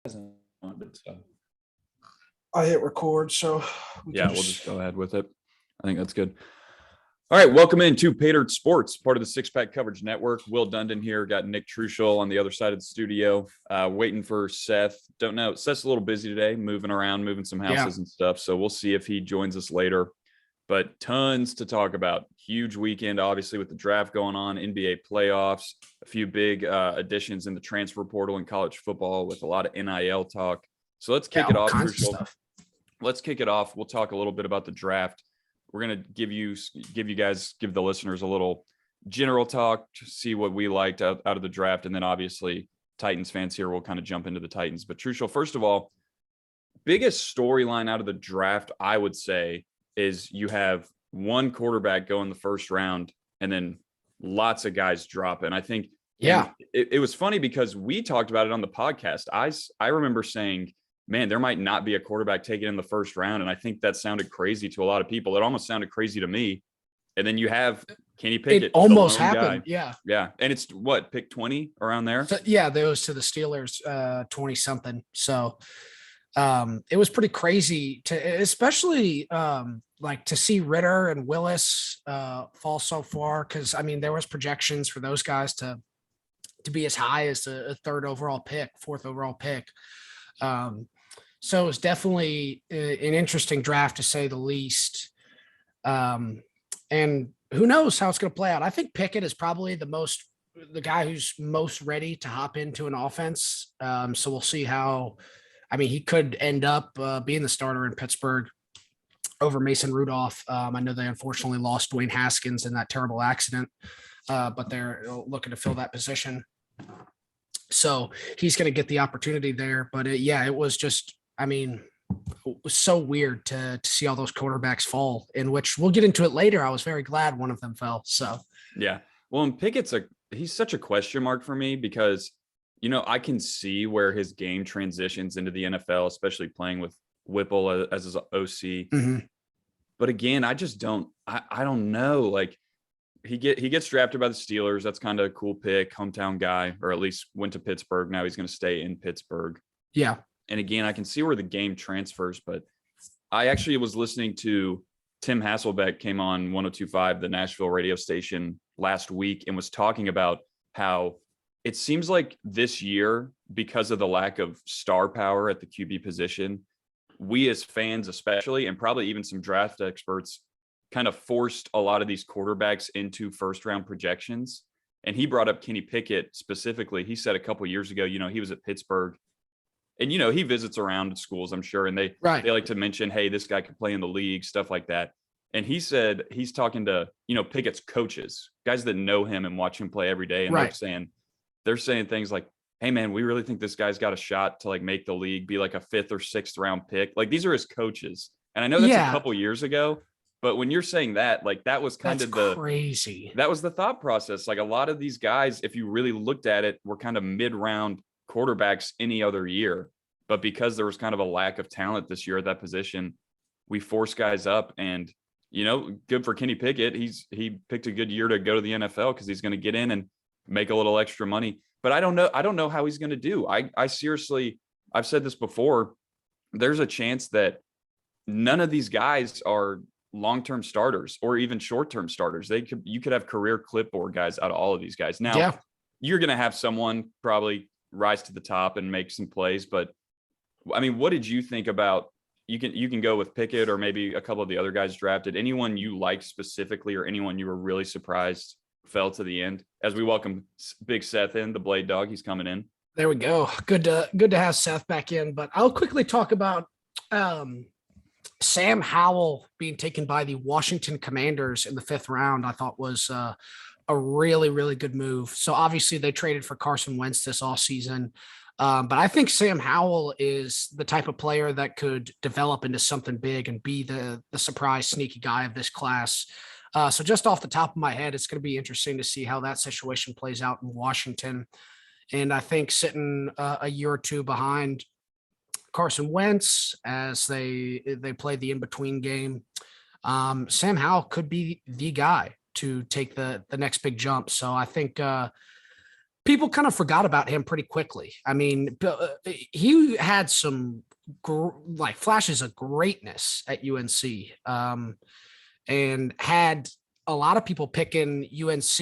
hasn't responded, so I hit record, so we'll just go ahead with it. I think that's good. All right, welcome into Pay Dirt Sports, part of the Six Pack Coverage Network. Will Dundon here, got Nick Truschel on the other side of the studio, waiting for Seth. Don't know, Seth's a little busy today, moving around, moving some houses and stuff, so we'll see if he joins us later. But tons to talk about. Huge weekend, obviously, with the draft going on, NBA playoffs, a few big additions in the transfer portal in college football with a lot of NIL talk. So let's kick it off, Truschel. Let's kick it off. We'll talk a little bit about the draft. We're going to give the listeners a little general talk to see what we liked out of the draft. And then obviously Titans fans here will kind of jump into the Titans. But Truschel, first of all, biggest storyline out of the draft, I would say, is you have one quarterback go in the first round and then lots of guys drop. And I think, it was funny because we talked about it on the podcast. I remember saying, man, there might not be a quarterback taken in the first round. And I think that sounded crazy to a lot of people. It almost sounded crazy to me. And then you have Kenny Pickett. It almost happened. Guy. Yeah. And it's what, pick 20 around there? So, those to the Steelers, 20 something. So it was pretty crazy especially to see Ritter and Willis fall so far. Cause I mean, there was projections for those guys to be as high as a fourth overall pick. So it was definitely an interesting draft to say the least. And who knows how it's going to play out. I think Pickett is probably the guy who's most ready to hop into an offense. So we'll see he could end up being the starter in Pittsburgh over Mason Rudolph. I know they unfortunately lost Dwayne Haskins in that terrible accident, but they're looking to fill that position. So he's going to get the opportunity there. But it was just, it was so weird to see all those quarterbacks fall, in which we'll get into it later. I was very glad one of them fell. So, yeah. Well, and Pickett's he's such a question mark for me because, I can see where his game transitions into the NFL, especially playing with Whipple as his OC. Mm-hmm. But again, I just don't know. Like, he gets drafted by the Steelers. That's kind of a cool pick, hometown guy, or at least went to Pittsburgh. Now he's going to stay in Pittsburgh. Yeah. And again, I can see where the game transfers, but I actually was listening to Tim Hasselbeck came on 102.5, the Nashville radio station last week, and was talking about how it seems like this year, because of the lack of star power at the QB position, we as fans especially, and probably even some draft experts, kind of forced a lot of these quarterbacks into first round projections. And he brought up Kenny Pickett specifically. He said a couple of years ago, he was at Pittsburgh and, he visits around schools, I'm sure. And they like to mention, hey, this guy could play in the league, stuff like that. And he said, he's talking to, Pickett's coaches, guys that know him and watch him play every day. And they're saying things like, hey man, we really think this guy's got a shot to make the league, be like a 5th or 6th round pick. Like, these are his coaches. And I know that's a couple years ago. But when you're saying that, that was kind of crazy. That was the thought process. Like, a lot of these guys, if you really looked at it, were kind of mid-round quarterbacks any other year. But because there was kind of a lack of talent this year at that position, we forced guys up. And, good for Kenny Pickett. He picked a good year to go to the NFL because he's going to get in and make a little extra money. But I don't know how he's going to do. I seriously, I've said this before, there's a chance that none of these guys are long-term starters or even short-term starters. You could have career clipboard guys out of all of these guys. Now, you're going to have someone probably rise to the top and make some plays. But what did you think about, you can go with Pickett or maybe a couple of the other guys drafted, anyone you liked specifically or anyone you were really surprised fell to the end, as we welcome Big Seth in, the Blade Dog. He's coming in. There we go. Good to have Seth back in, but I'll quickly talk about, Sam Howell being taken by the Washington Commanders in the 5th round. I thought was a really, really good move. So obviously they traded for Carson Wentz this offseason. But I think Sam Howell is the type of player that could develop into something big and be the surprise sneaky guy of this class. So just off the top of my head, it's going to be interesting to see how that situation plays out in Washington. And I think sitting a year or two behind Carson Wentz as they play the in-between game, Sam Howell could be the guy to take the next big jump. So I think people kind of forgot about him pretty quickly. I mean, he had some like flashes of greatness at UNC, and had a lot of people picking UNC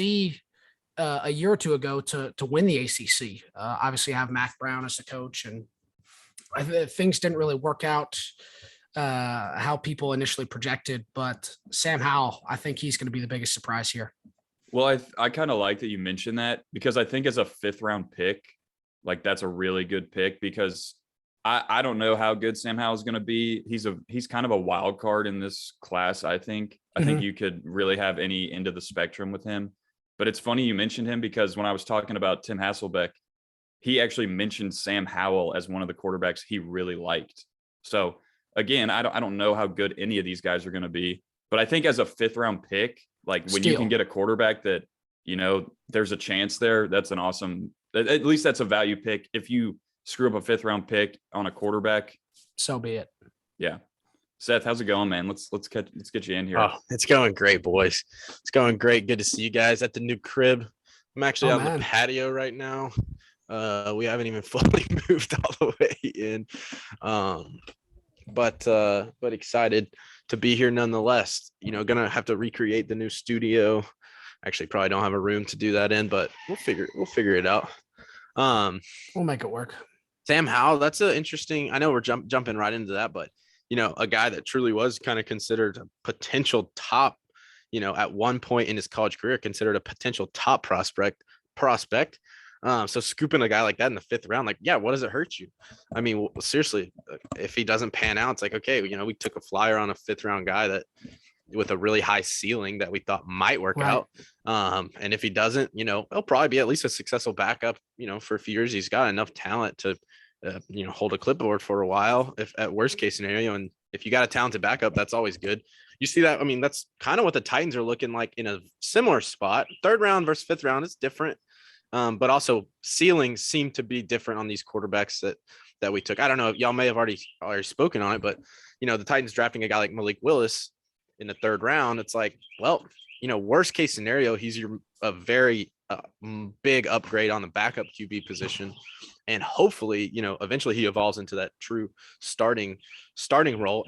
a year or two ago to win the ACC. Obviously, I have Mac Brown as the coach, and things didn't really work out how people initially projected. But Sam Howell, I think he's going to be the biggest surprise here. Well, I kind of like that you mentioned that, because I think as a 5th round pick, like that's a really good pick, because I don't know how good Sam Howell is going to be. He's kind of a wild card in this class. I think you could really have any end of the spectrum with him. But it's funny you mentioned him, because when I was talking about Tim Hasselbeck, he actually mentioned Sam Howell as one of the quarterbacks he really liked. So again, I don't know how good any of these guys are going to be, but I think as a 5th round pick, like when you can get a quarterback that, there's a chance there, that's an awesome, at least that's a value pick. If you screw up a 5th round pick on a quarterback, so be it. Yeah. Seth, how's it going, man? Let's get you in here. Oh, it's going great, boys. It's going great. Good to see you guys at the new crib. I'm actually on the patio right now. We haven't even fully moved all the way in. But excited to be here nonetheless. Gonna have to recreate the new studio. Actually, probably don't have a room to do that in, but we'll figure it out. We'll make it work. Sam Howell, that's an interesting. I know we're jumping right into that, but a guy that truly was kind of considered a potential top, at one point in his college career, considered a potential top prospect. So scooping a guy like that in the 5th round, like, yeah, what does it hurt you? I mean, seriously, if he doesn't pan out, it's like, okay, we took a flyer on a 5th round guy that with a really high ceiling that we thought might work out. And if he doesn't, he'll probably be at least a successful backup, for a few years. He's got enough talent to hold a clipboard for a while, if at worst case scenario. And if you got a talented backup, that's always good. You see that? I mean, that's kind of what the Titans are looking like in a similar spot. 3rd round versus 5th round is different. But also ceilings seem to be different on these quarterbacks that we took. I don't know if y'all may have already spoken on it, but the Titans drafting a guy like Malik Willis in the 3rd round, it's like, well, worst case scenario, he's a very big upgrade on the backup QB position. And hopefully, eventually he evolves into that true starting role.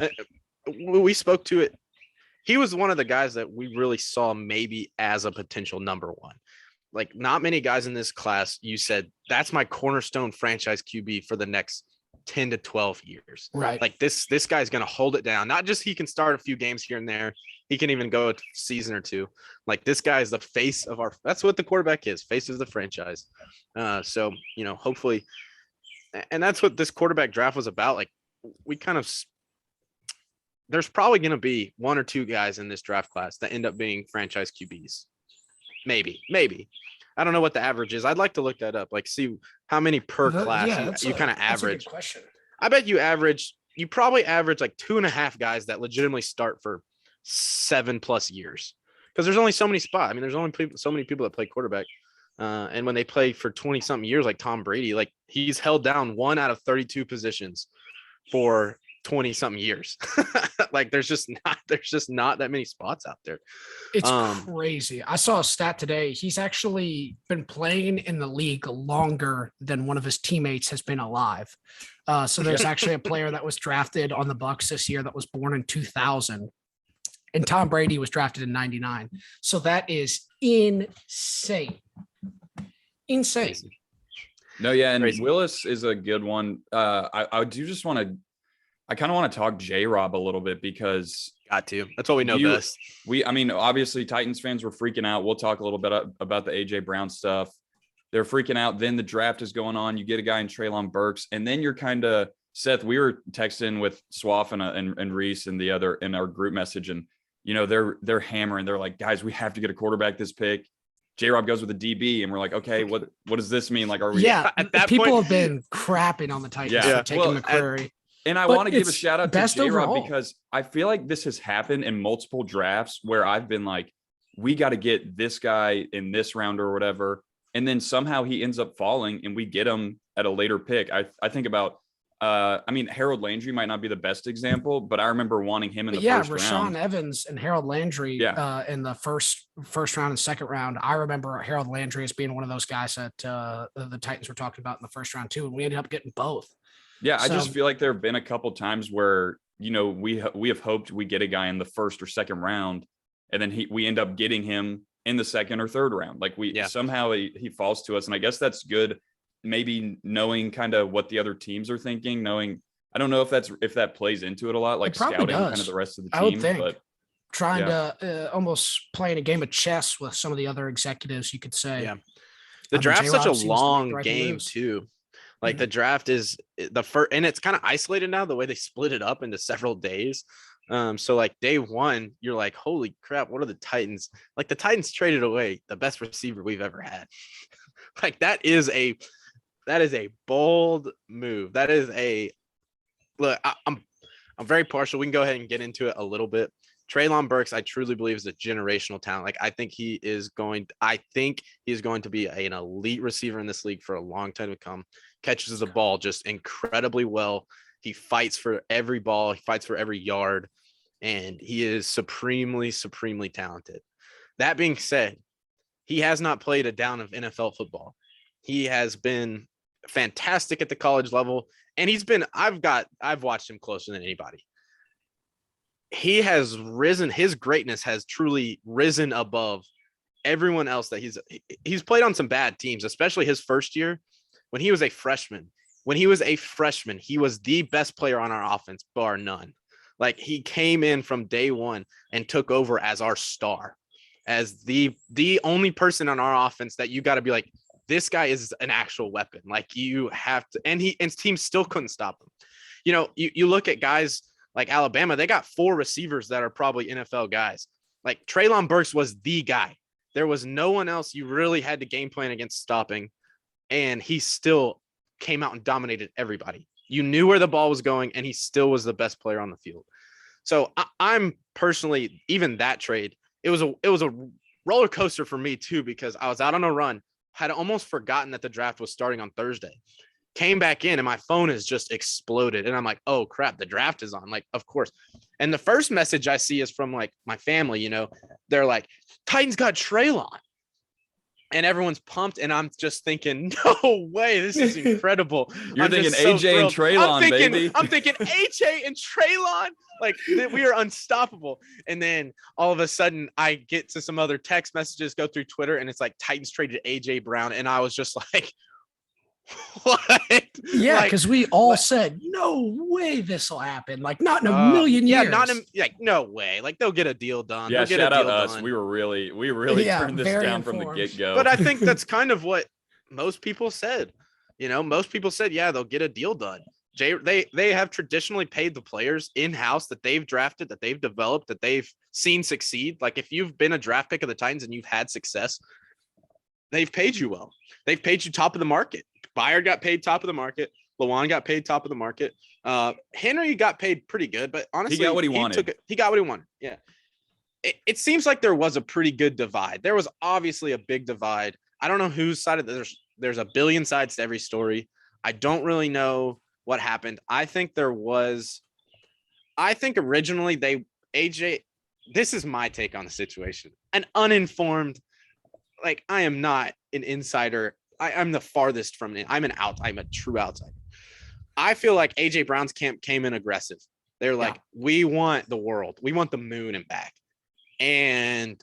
We spoke to it. He was one of the guys that we really saw maybe as a potential number 1. Like, not many guys in this class, you said, that's my cornerstone franchise QB for the next 10 to 12 years. Right. Like this guy's going to hold it down. Not just he can start a few games here and there. He can even go a season or two. Like, this guy is the face of that's what the quarterback is. Face of the franchise. So, hopefully, and that's what this quarterback draft was about. Like, there's probably going to be 1 or 2 guys in this draft class that end up being franchise QBs. Maybe. I don't know what the average is. I'd like to look that up. Like, see how many per class you kind of average. That's a good question. I bet you probably average like 2.5 guys that legitimately start for 7+ years, because there's only so many spots. I mean, there's only so many people that play quarterback. And when they play for 20 something years, like Tom Brady, like he's held down 1 out of 32 positions for 20 something years. Like there's just not that many spots out there. It's crazy. I saw a stat today. He's actually been playing in the league longer than one of his teammates has been alive. So there's actually a player that was drafted on the Bucs this year that was born in 2000, and Tom Brady was drafted in 99. So that is insane. No, yeah, and Crazy. Willis is a good one. I do just want to. I kind of want to talk J-Rob a little bit, because That's what we know best. I mean, obviously Titans fans were freaking out. We'll talk a little bit about the AJ Brown stuff. They're freaking out. Then the draft is going on. You get a guy in Treylon Burks, and then you're kind of, Seth, we were texting with Swaff and Reese and the other in our group message, and they're hammering. They're like, guys, we have to get a quarterback this pick. J-Rob goes with a DB, and we're like, okay, what does this mean? Like, are we? Yeah, at that people point, have been crapping on the Titans for taking McCrary. And I want to give a shout out to J-Rob, overall, because I feel like this has happened in multiple drafts where I've been like, we got to get this guy in this round or whatever. And then somehow he ends up falling and we get him at a later pick. I think about, I mean, Harold Landry might not be the best example, but I remember wanting him in the first Rashawn round. Evans and Harold Landry in the first round and second round. I remember Harold Landry as being one of those guys that the Titans were talking about in the first round too, and we ended up getting both. Yeah, I just feel like there have been a couple times where, you know, we have hoped we get a guy in the first or second round, and then we end up getting him in the second or third round. Like somehow he falls to us, and I guess that's good. Maybe knowing kind of what the other teams are thinking, I don't know if that plays into it a lot, like scouting kind of the rest of the team. I would think. But trying to almost playing a game of chess with some of the other executives, you could say. Yeah. The draft's such a long game too. Like the draft is the first, and it's kind of isolated now the way they split it up into several days. So like day one, you're like, holy crap, what are the Titans? Like the Titans traded away the best receiver we've ever had. Like that is a bold move. That is look, I'm very partial. We can go ahead and get into it a little bit. Treylon Burks, I truly believe, is a generational talent. Like I think he is going to be an elite receiver in this league for a long time to come. Catches the ball just incredibly well. He fights for every ball. He fights for every yard, and he is supremely, supremely talented. That being said, he has not played a down of NFL football. He has been fantastic at the college level, and I've watched him closer than anybody. He has risen. His greatness has truly risen above everyone else that he's played on some bad teams, especially his first year when he was a freshman. When he was a freshman, he was the best player on our offense, bar none. Like he came in from day one and took over as our star, as the only person on our offense that you got to be like, this guy is an actual weapon. Like you have to, and his team still couldn't stop him. You know, you look at guys like Alabama, they got 4 receivers that are probably NFL guys. Like Treylon Burks was the guy. There was no one else you really had to game plan against stopping. And he still came out and dominated everybody. You knew where the ball was going, and he still was the best player on the field. So I'm personally, even that trade, it was a roller coaster for me too, because I was out on a run, had almost forgotten that the draft was starting on Thursday. Came back in and my phone has just exploded. And I'm like, oh crap, the draft is on. Like, of course. And the first message I see is from like my family, you know, they're like, Titans got Treylon. And everyone's pumped. And I'm just thinking, no way, this is incredible. You're thinking AJ and Treylon, baby. I'm thinking AJ and Treylon. Like we are unstoppable. And then all of a sudden I get to some other text messages, go through Twitter, and it's like Titans traded AJ Brown. And I was just like, what? Yeah, because we all said, no way this will happen. Like, not in a million years. Yeah, no way. Like, they'll get a deal done. Yeah, shout out us. Done. We really turned this down from the get-go. But I think that's kind of what most people said. You know, most people said, yeah, they'll get a deal done. They have traditionally paid the players in-house that they've drafted, that they've developed, that they've seen succeed. Like, if you've been a draft pick of the Titans and you've had success, they've paid you well. They've paid you top of the market. Byard got paid top of the market. Lawan got paid top of the market. Henry got paid pretty good, but honestly, he got what he wanted. He got what he wanted. Yeah. It seems like there was a pretty good divide. There was obviously a big divide. I don't know whose side of there's a billion sides to every story. I don't really know what happened. I think originally AJ, this is my take on the situation. An uninformed, like I am not an insider. I'm the farthest from it. I'm a true outsider. I feel like AJ Brown's camp came in aggressive. They're like, we want the world. We want the moon and back. And,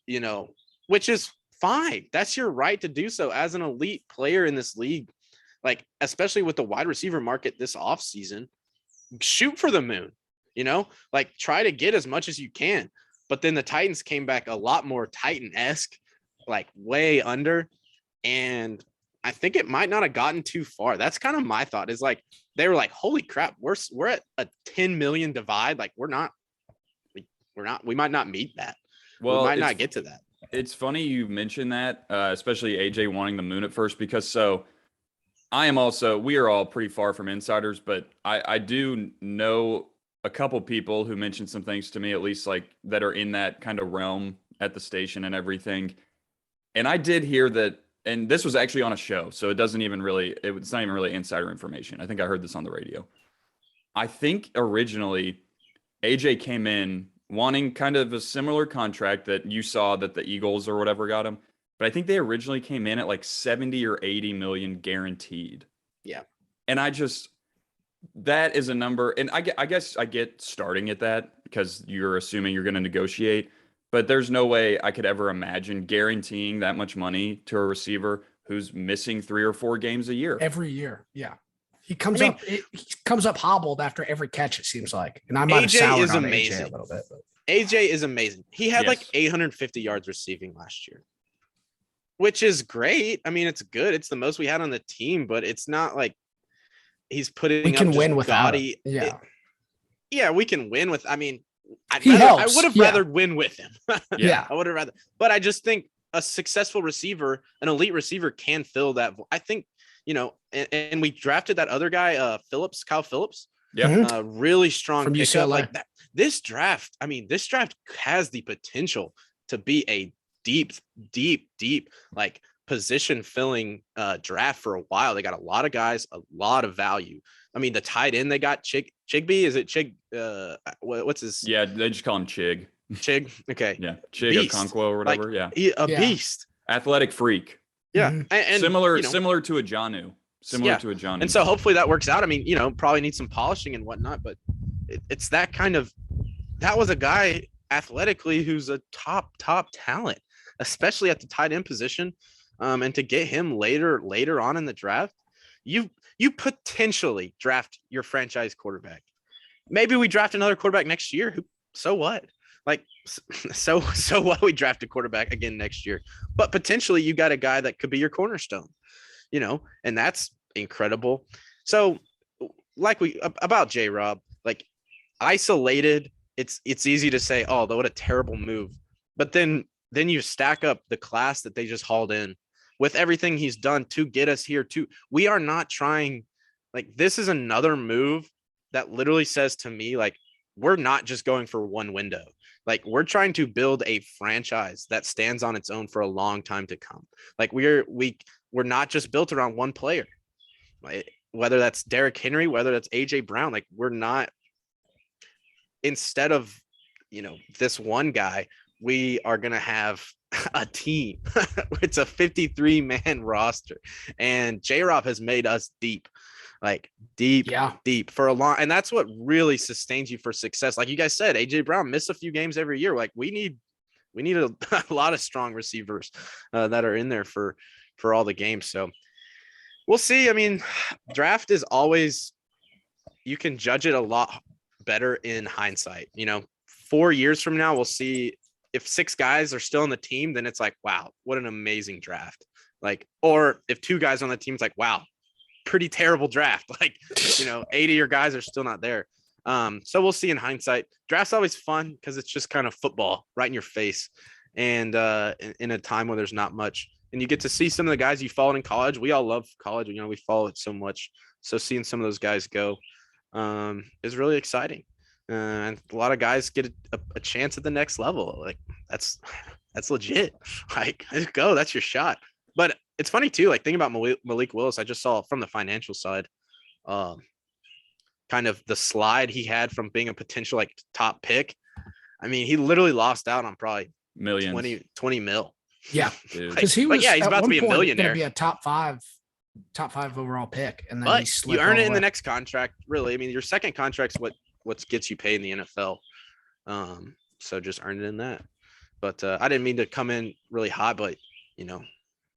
you know, which is fine. That's your right to do so as an elite player in this league. Like, especially with the wide receiver market this offseason, shoot for the moon, you know, like try to get as much as you can. But then the Titans came back a lot more Titan-esque, like way under. And I think it might not have gotten too far. That's kind of my thought, is like, they were like, holy crap, we're at a 10 million divide. Like we might not meet that. Well, we might not get to that. It's funny you mentioned that, especially AJ wanting the moon at first, because we are all pretty far from insiders, but I do know a couple people who mentioned some things to me, at least like that are in that kind of realm at the station and everything. And I did hear that and this was actually on a show, so it's not even really insider information. I think I heard this on the radio. I think originally AJ came in wanting kind of a similar contract that you saw that the Eagles or whatever got him. But I think they originally came in at like 70 or 80 million guaranteed. Yeah. And that is a number. And I guess I get starting at that because you're assuming you're going to negotiate. But there's no way I could ever imagine guaranteeing that much money to a receiver who's missing 3 or 4 games a year. Every year. Yeah. He comes up hobbled after every catch, it seems like. And I might have AJ soured is on amazing. AJ a little bit. But. AJ is amazing. He had like Yes. 850 yards receiving last year, which is great. I mean, it's good. It's the most we had on the team, but it's not like he's putting We can up win just without gaudy. it. Yeah. Yeah, we can win with. I mean, I helps, would have yeah. rather win with him. Yeah. I would have rather. But I just think a successful receiver, an elite receiver, can fill that. I think, and we drafted that other guy, Kyle Phillips. Yeah. Mhm. Really strong From pickup. UCLA. Like that. This draft has the potential to be a deep, like position filling draft for a while. They got a lot of guys, a lot of value. I mean, the tight end they got Chigbee. Is it Chig? What's his? Yeah, they just call him Chig. Chig. Okay. Yeah, Chig Beast. Okonkwo or whatever. Like, yeah, beast. athletic freak. Yeah, Mhm. and Similar to a Janu. And so hopefully that works out. I mean, probably need some polishing and whatnot, but it's that kind of. That was a guy athletically who's a top talent, especially at the tight end position. And to get him later on in the draft, you potentially draft your franchise quarterback. Maybe we draft another quarterback next year. So what? Like, so what? We draft a quarterback again next year, but potentially you got a guy that could be your cornerstone, and that's incredible. So, like about J-Rob, like isolated, it's easy to say, oh, what a terrible move, but then you stack up the class that they just hauled in with everything he's done to get us here too. We are not trying, like, this is another move that literally says to me, like, we're not just going for one window. Like, we're trying to build a franchise that stands on its own for a long time to come. Like, we're not just built around one player, whether that's Derrick Henry, whether that's AJ Brown. Like, we're not, instead of, this one guy, we are going to have a team. It's a 53-man roster, and J-Rob has made us deep for a long, and that's what really sustains you for success. Like you guys said, AJ Brown missed a few games every year. Like we need a lot of strong receivers that are in there for all the games. So we'll see. I mean, draft is always, you can judge it a lot better in hindsight. 4 years from now, we'll see if 6 guys are still on the team, then it's like, wow, what an amazing draft. Like, or if 2 guys on the team, it's like, wow, pretty terrible draft. Like, 80 of your guys are still not there. So we'll see in hindsight. Draft's always fun because it's just kind of football right in your face. And in a time where there's not much, and you get to see some of the guys you followed in college. We all love college. We follow it so much. So seeing some of those guys go is really exciting. And a lot of guys get a chance at the next level. Like that's legit. Like, let's go. That's your shot. But it's funny too. Like, thinking about Malik Willis, I just saw from the financial side, kind of the slide he had from being a potential like top pick. I mean, he literally lost out on probably millions, 20 mil. Yeah, dude. because he was. He's about to be a millionaire. Going to be a top five overall pick, and then But you earn it in the next contract. Really, I mean, your second contract's what gets you paid in the NFL. So just earn it in that. But I didn't mean to come in really hot, but no,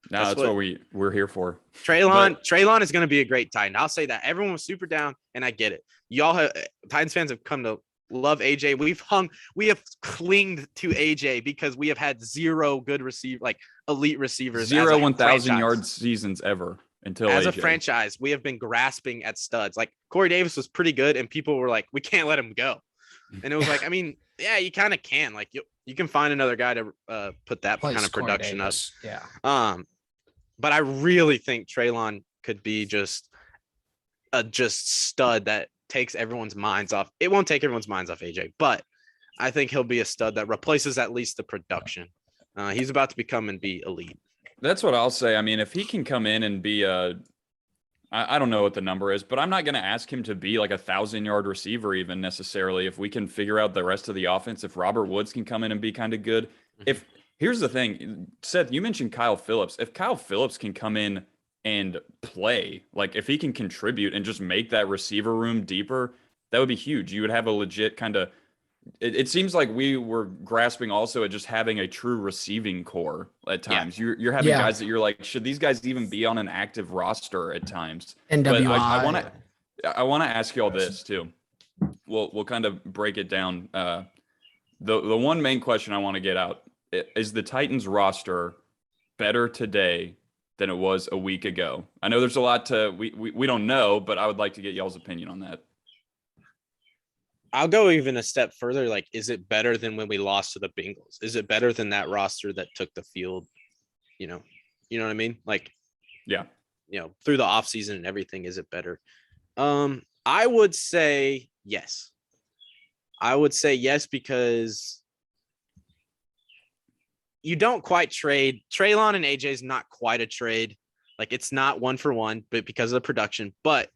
that's what we're here for. Treylon is going to be a great Titan. I'll say that. Everyone was super down, and I get it. Titans fans have come to love AJ. We have clinged to AJ because we have had 0 good elite receivers. 0 1,000-yard seasons ever until as AJ. A franchise. We have been grasping at studs. Like, Corey Davis was pretty good, and people were like, we can't let him go. And it was like, I mean, yeah, you kind of can. Like, you can find another guy to put that kind of production up. Yeah. But I really think Treylon could be just a stud that takes everyone's minds off. It won't take everyone's minds off AJ, but I think he'll be a stud that replaces at least the production. He's about to become and be elite. That's what I'll say. I mean, if he can come in and be I don't know what the number is, but I'm not going to ask him to be like 1,000-yard receiver even necessarily. If we can figure out the rest of the offense, if Robert Woods can come in and be kind of good. If here's the thing, Seth, you mentioned Kyle Phillips. If Kyle Phillips can come in and play, like if he can contribute and just make that receiver room deeper, that would be huge. You would have a legit kind of it seems like we were grasping also at just having a true receiving core at Yeah. times. You're having Yeah. guys that you're like, should these guys even be on an active roster at times? But NWI. I want to ask you all this too. We'll kind of break it down. The one main question I want to get out is the Titans roster better today than it was a week ago? I know there's a lot we don't know, but I would like to get y'all's opinion on that. I'll go even a step further. Like, is it better than when we lost to the Bengals? Is it better than that roster that took the field? You know what I mean? Like, yeah, through the offseason and everything, is it better? I would say yes. I would say yes, because you don't quite trade. Treylon and AJ is not quite a trade. Like, it's not 1-for-1, but because of the production, but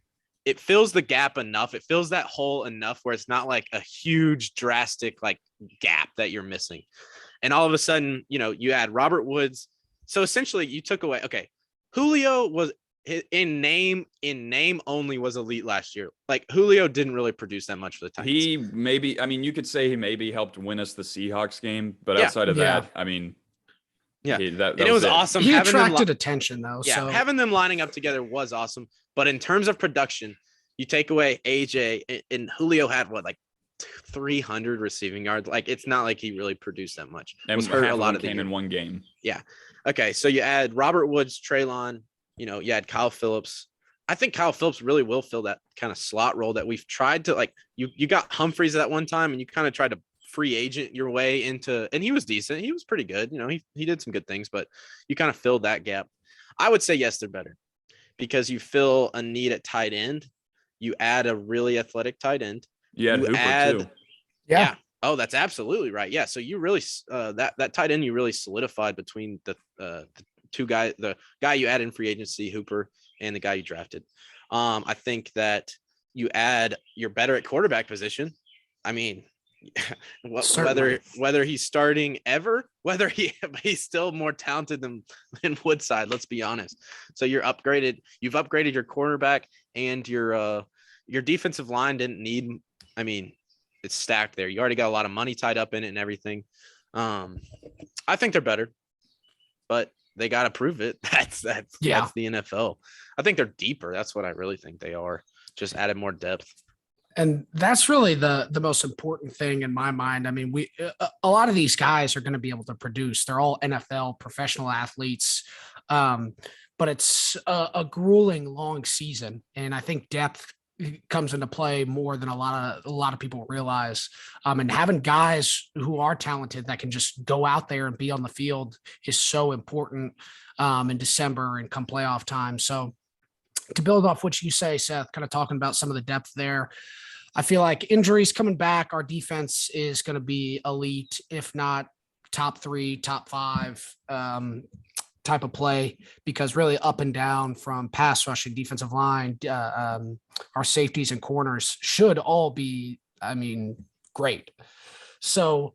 it fills the gap enough. It fills that hole enough where it's not like a huge, drastic like gap that you're missing. And all of a sudden, you add Robert Woods. So essentially you took away, okay, Julio was in name only was elite last year. Like, Julio didn't really produce that much for the Titans. He maybe, I mean, you could say he maybe helped win us the Seahawks game, but outside of that, I mean, yeah, that and it was awesome. He attracted attention though. Yeah, so having them lining up together was awesome. But in terms of production, you take away AJ, and Julio had like 300 receiving yards. Like, it's not like he really produced that much. And was hurt a lot of came in one game. Yeah. Okay. So you add Robert Woods, Treylon, you add Kyle Phillips. I think Kyle Phillips really will fill that kind of slot role that we've tried to, like, you got Humphreys at that one time, and you kind of tried to free agent your way into, and he was decent. He was pretty good. He did some good things, but you kind of filled that gap. I would say yes, they're better, because you fill a need at tight end. You add a really athletic tight end. Yeah, Hooper too. Yeah. Oh, that's absolutely right. Yeah. So you really that tight end you really solidified between the two guys, the guy you add in free agency, Hooper, and the guy you drafted. I think that you're better at quarterback position. I mean, whether he's starting ever, whether he's still more talented than Woodside, let's be honest. So you've upgraded your quarterback, and your defensive line didn't need, I mean, it's stacked there. You already got a lot of money tied up in it and everything. I think they're better, but they got to prove it. That's the NFL. I think they're deeper. That's what I really think they are. Just added more depth. And that's really the most important thing in my mind. I mean, a lot of these guys are going to be able to produce. They're all NFL professional athletes, but it's a grueling long season, and I think depth comes into play more than a lot of people realize. And having guys who are talented that can just go out there and be on the field is so important in December and come playoff time. So to build off what you say, Seth, kind of talking about some of the depth there, I feel like injuries coming back, our defense is going to be elite, if not top 3, top 5 type of play, because really up and down from pass rushing, defensive line, our safeties and corners should all be, I mean, great. So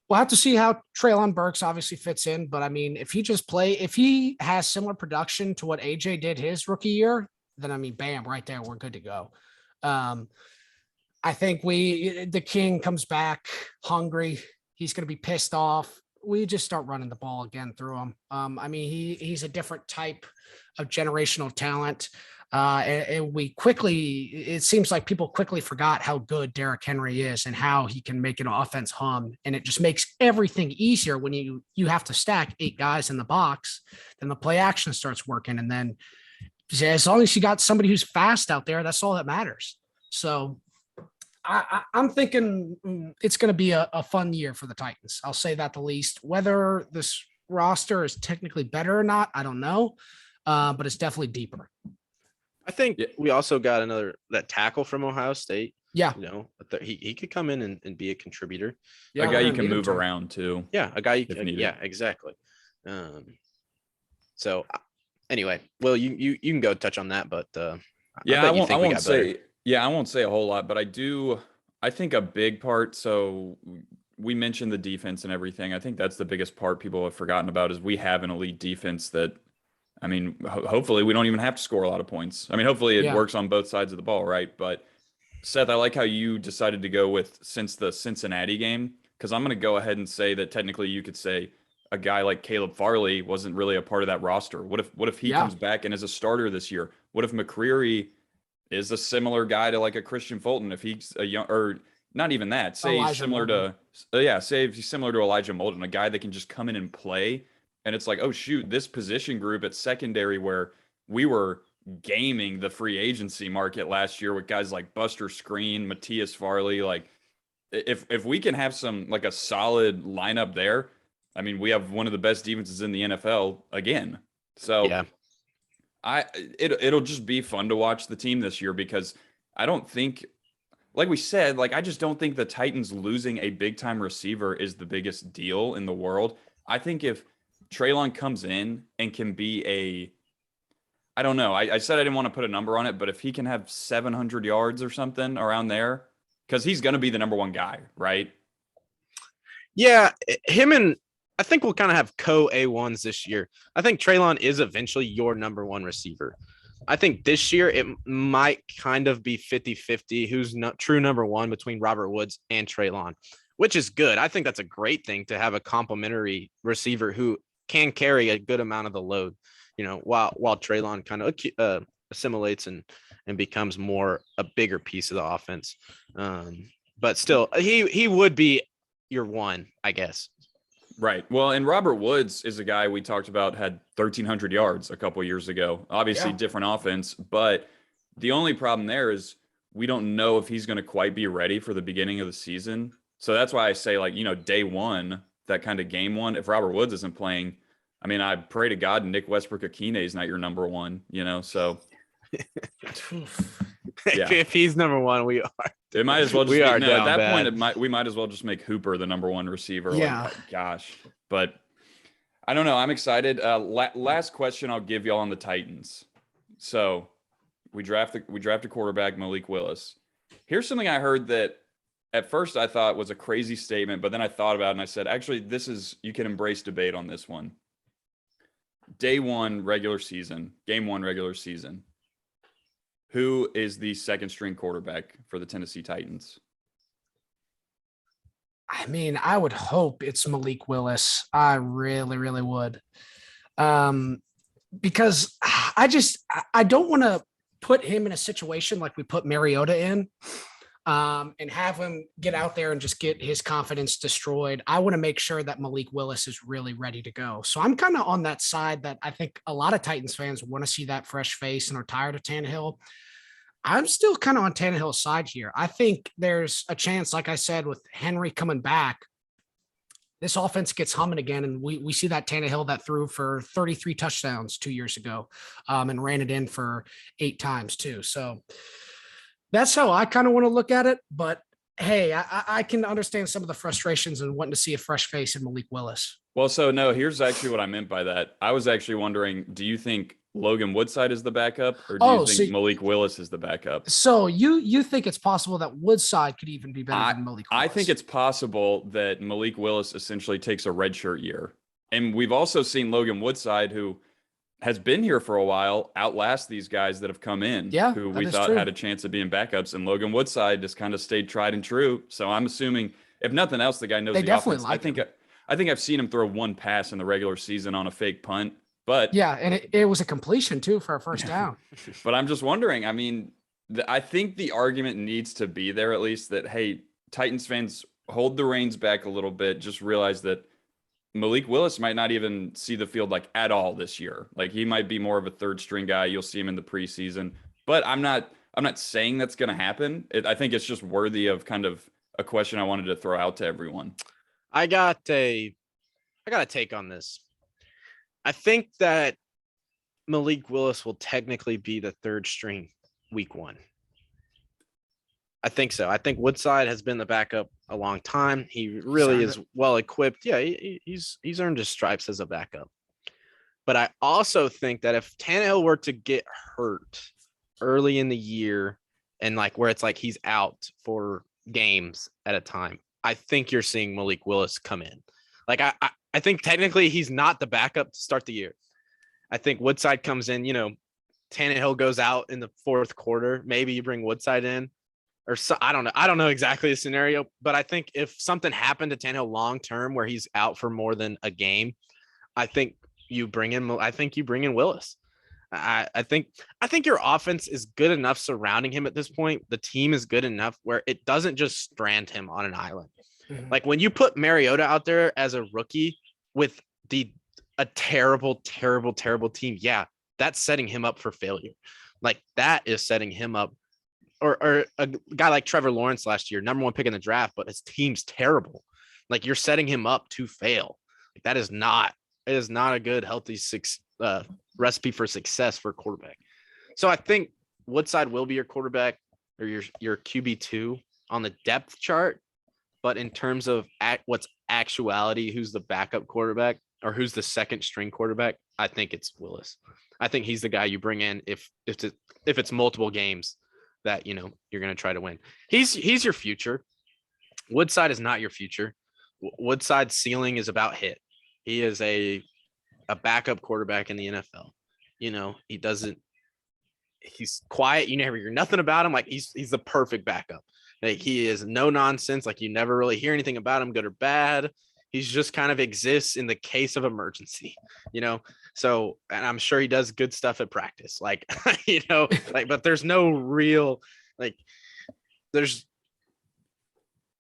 we'll have to see how Treylon Burks obviously fits in. But I mean, if he has similar production to what AJ did his rookie year, then I mean, bam, right there, we're good to go. I think the King comes back hungry. He's going to be pissed off. We just start running the ball again through him. I mean, he's a different type of generational talent. And it seems like people quickly forgot how good Derrick Henry is and how he can make an offense hum. And it just makes everything easier when you have to stack 8 guys in the box, then the play action starts working. And then as long as you got somebody who's fast out there, that's all that matters. So I'm thinking it's going to be a fun year for the Titans. I'll say that the least. Whether this roster is technically better or not, I don't know, but it's definitely deeper. I think we also got that tackle from Ohio State. Yeah. He could come in and be a contributor. Yeah, a guy you can move around too. Yeah, a guy. Yeah, exactly. So anyway, well, you can go touch on that, but Yeah, bet I you won't. I think we won't got better. say. Yeah, I won't say a whole lot, but I do. I think a big part. So we mentioned the defense and everything. I think that's the biggest part people have forgotten about is we have an elite defense that. I mean, hopefully we don't even have to score a lot of points. I mean, hopefully it Yeah. works on both sides of the ball, right? But Seth, I like how you decided to go with since the Cincinnati game, because I'm going to go ahead and say that technically you could say a guy like Caleb Farley wasn't really a part of that roster. What if he Yeah. comes back and is a starter this year? What if McCreary is a similar guy to like a Christian Fulton if he's a young or not even that. Say he's Elijah similar Molden. to yeah, say if he's similar to Elijah Molden, a guy that can just come in and play. And it's like, oh shoot, this position group at secondary where we were gaming the free agency market last year with guys like Buster Screen, Matthias Farley, like if we can have some like a solid lineup there, I mean, we have one of the best defenses in the NFL again. So Yeah. It'll just be fun to watch the team this year because I don't think, like we said, like I just don't think the Titans losing a big time receiver is the biggest deal in the world. I think if Traylon comes in and can be I don't know. I said I didn't want to put a number on it, but if he can have 700 yards or something around there, because he's going to be the number one guy, right? Yeah, him and I think we'll kind of have co-A1s this year. I think Traylon is eventually your number one receiver. I think this year it might kind of be 50-50 who's not true number one between Robert Woods and Traylon, which is good. I think that's a great thing to have a complimentary receiver who can carry a good amount of the load, while Traylon kind of assimilates and becomes more a bigger piece of the offense. But still, he would be your one, I guess. Right. Well, and Robert Woods is a guy we talked about had 1,300 yards a couple years ago. Obviously, Yeah. different offense, but the only problem there is we don't know if he's going to quite be ready for the beginning of the season. So that's why I say, like, day one, that kind of game one, if Robert Woods isn't playing, I mean, I pray to God Nick Westbrook-Akine is not your number one, so yeah. If he's number one, we are. It might as well just We be are no, at down that bad. point we might as well just make Hooper the number one receiver. Yeah. Like, gosh. But I don't know. I'm excited. Last question I'll give y'all on the Titans. So we draft a quarterback, Malik Willis. Here's something I heard that at first I thought was a crazy statement, but then I thought about it and I said, actually, you can embrace debate on this one. Day one regular season, game one regular season. Who is the second string quarterback for the Tennessee Titans? I mean, I would hope it's Malik Willis. I really, really would. Because I don't want to put him in a situation like we put Mariota in, and have him get out there and just get his confidence destroyed. I want to make sure that Malik Willis is really ready to go. So I'm kind of on that side that I think a lot of Titans fans want to see that fresh face and are tired of Tannehill. I'm still kind of on Tannehill's side here. I think there's a chance, like I said, with Henry coming back, this offense gets humming again. And we see that Tannehill that threw for 33 touchdowns 2 years ago, and ran it in for 8 times too. So that's how I kind of want to look at it. But hey, I can understand some of the frustrations and wanting to see a fresh face in Malik Willis. Well, so no, here's actually what I meant by that. I was actually wondering, do you think Logan Woodside is the backup or do you think Malik Willis is the backup? So you think it's possible that Woodside could even be better than Malik Willis? I think it's possible that Malik Willis essentially takes a redshirt year. And we've also seen Logan Woodside, who has been here for a while, outlast these guys that have come in, who we thought had a chance of being backups. And Logan Woodside just kind of stayed tried and true. So I'm assuming, if nothing else, the guy knows the offense. I think I've seen him throw one pass in the regular season on a fake punt. But yeah, and it was a completion too for a first down. But I'm just wondering, I mean, I think the argument needs to be there at least that, hey, Titans fans, hold the reins back a little bit. Just realize that Malik Willis might not even see the field like at all this year. Like he might be more of a third string guy. You'll see him in the preseason, but I'm not saying that's going to happen. I think it's just worthy of kind of a question I wanted to throw out to everyone. I got a take on this. I think that Malik Willis will technically be the third string week one. I think so. I think Woodside has been the backup a long time. He really is well equipped. Yeah, he's earned his stripes as a backup. But I also think that if Tannehill were to get hurt early in the year and like where it's like he's out for games at a time, I think you're seeing Malik Willis come in. Like I think technically he's not the backup to start the year. I think Woodside comes in, Tannehill goes out in the fourth quarter. Maybe you bring Woodside in or so. I don't know. I don't know exactly the scenario, but I think if something happened to Tannehill long term where he's out for more than a game, I think you bring in Willis. I think your offense is good enough surrounding him at this point. The team is good enough where it doesn't just strand him on an island. Mhm. Like when you put Mariota out there as a rookie with a terrible, terrible, terrible team, yeah, that's setting him up for failure. Like that is setting him up, or a guy like Trevor Lawrence last year, number 1 pick in the draft, but his team's terrible. Like you're setting him up to fail. Like that is not. It is not a good, healthy recipe for success for a quarterback. So I think Woodside will be your quarterback or your QB2 on the depth chart. But in terms of what's actuality, who's the backup quarterback or who's the second string quarterback, I think it's Willis. I think he's the guy you bring in if it's multiple games that you're going to try to win. He's your future. Woodside is not your future. Woodside's ceiling is about hit. He is a backup quarterback in the NFL. He's quiet. You never hear nothing about him. Like he's the perfect backup. Like he is no nonsense. Like you never really hear anything about him, good or bad. He's just kind of exists in the case of emergency, So, and I'm sure he does good stuff at practice. Like, but there's no real,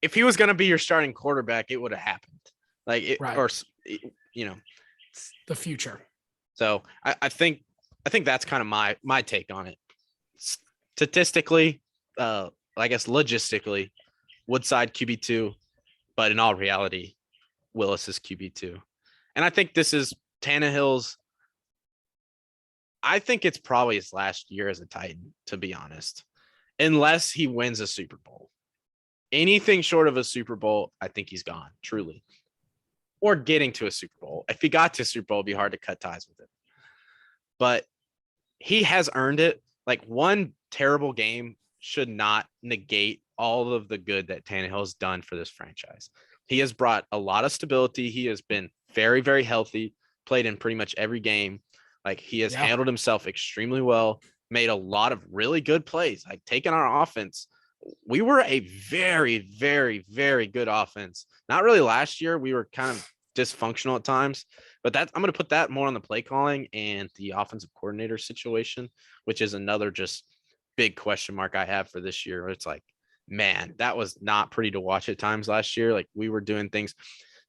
if he was going to be your starting quarterback, it would have happened. Right. Or, the future. So I think that's kind of my take on it. Statistically, I guess logistically, Woodside QB2, but in all reality, Willis is QB2. And I think this is Tannehill's. I think it's probably his last year as a Titan, to be honest, unless he wins a Super Bowl. Anything short of a Super Bowl, I think he's gone, truly. Or getting to a Super Bowl. If he got to a Super Bowl, it'd be hard to cut ties with it. But he has earned it. Like one terrible game should not negate all of the good that Tannehill has done for this franchise. He has brought a lot of stability. He has been very, very healthy, played in pretty much every game. Like he has handled himself extremely well, made a lot of really good plays, like taking our offense. We were a very, very, very good offense. Not really last year. We were kind of dysfunctional at times, but I'm going to put that more on the play calling and the offensive coordinator situation, which is another just big question mark I have for this year. It's like, man, that was not pretty to watch at times last year. Like we were doing things.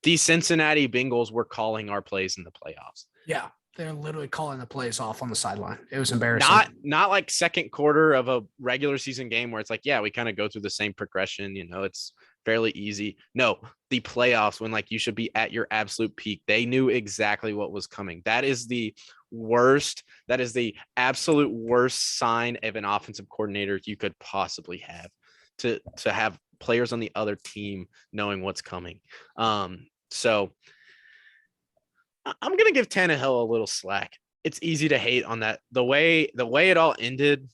The Cincinnati Bengals were calling our plays in the playoffs. Yeah. They're literally calling the plays off on the sideline. It was embarrassing. Not like second quarter of a regular season game where it's like, yeah, we kind of go through the same progression. It's fairly easy. No, the playoffs when like you should be at your absolute peak. They knew exactly what was coming. That is the worst. That is the absolute worst sign of an offensive coordinator you could possibly have to have players on the other team knowing what's coming. So I'm going to give Tannehill a little slack. It's easy to hate on that. The way it all ended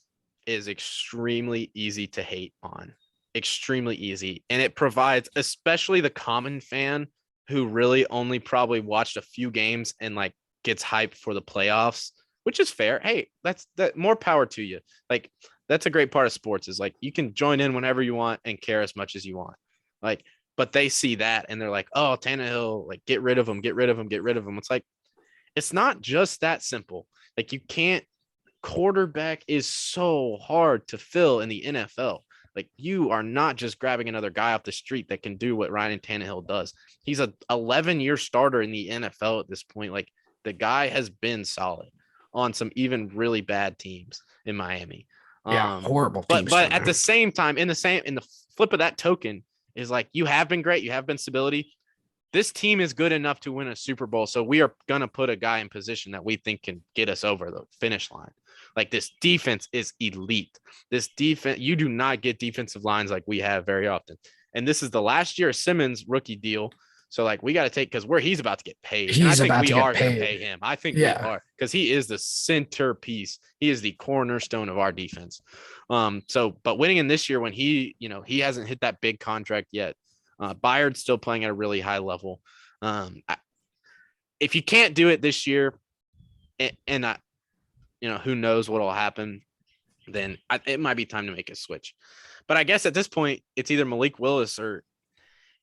is extremely easy to hate on. Extremely easy. And it provides, especially the common fan who really only probably watched a few games and like gets hyped for the playoffs, which is fair. Hey, that's more power to you. Like that's a great part of sports is like you can join in whenever you want and care as much as you want. Like, but they see that and they're like, oh, Tannehill, like get rid of him, get rid of him, get rid of him. It's like, it's not just that simple. Like you can't, quarterback is so hard to fill in the NFL. Like you are not just grabbing another guy off the street that can do what Ryan Tannehill does. He's a 11-year starter in the NFL at this point. Like the guy has been solid on some even really bad teams in Miami. Yeah, horrible teams. But at the same time, in the flip of that token is like you have been great. You have been stability. This team is good enough to win a Super Bowl. So we are going to put a guy in position that we think can get us over the finish line. Like this defense is elite. This defense, you do not get defensive lines like we have very often. And this is the last year of Simmons' rookie deal. So like we got to take because he's about to get paid. And I He's think about we to get are going to paid. pay him. I think we Yeah. are because he is the centerpiece. He is the cornerstone of our defense. But winning in this year when he hasn't hit that big contract yet. Byard's still playing at a really high level. If you can't do it this year, and who knows what will happen, then it might be time to make a switch. But I guess at this point, it's either Malik Willis or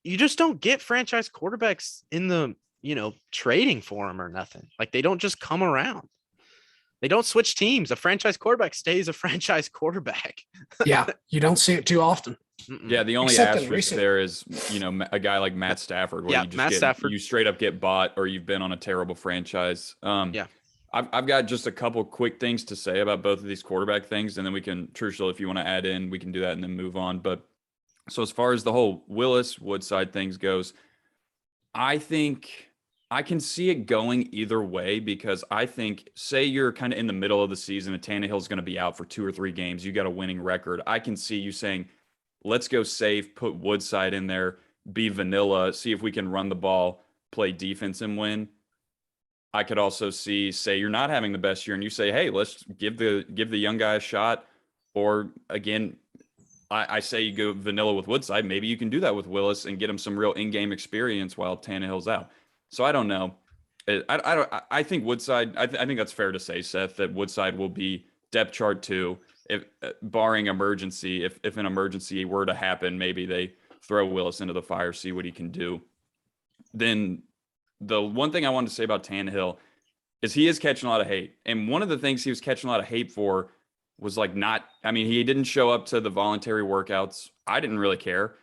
you just don't get franchise quarterbacks in the, trading for them or nothing. Like they don't just come around. They don't switch teams. A franchise quarterback stays a franchise quarterback. Yeah. You don't see it too often. Yeah, the only Except in asterisk recent- there is, a guy like Matt Stafford, where Yeah, you just Matt Stafford. you straight up get bought, or you've been on a terrible franchise. Yeah. I've got just a couple quick things to say about both of these quarterback things, and then we can, Trushel, if you want to add in, we can do that and then move on. But so as far as the whole Willis Woodside things goes, I think I can see it going either way, because I think, say you're kind of in the middle of the season and Tannehill's going to be out for 2 or 3 games, you got a winning record. I can see you saying, let's go safe, put Woodside in there, be vanilla, see if we can run the ball, play defense and win. I could also say you're not having the best year and you say, hey, let's give the young guy a shot. Or again, I say you go vanilla with Woodside. Maybe you can do that with Willis and get him some real in-game experience while Tannehill's out. So I don't know. I think Woodside, I think that's fair to say, Seth, that Woodside will be depth chart 2, if barring emergency. If an emergency were to happen, maybe they throw Willis into the fire, see what he can do. Then the one thing I wanted to say about Tannehill is he is catching a lot of hate. And one of the things he was catching a lot of hate for was he didn't show up to the voluntary workouts. I didn't really care.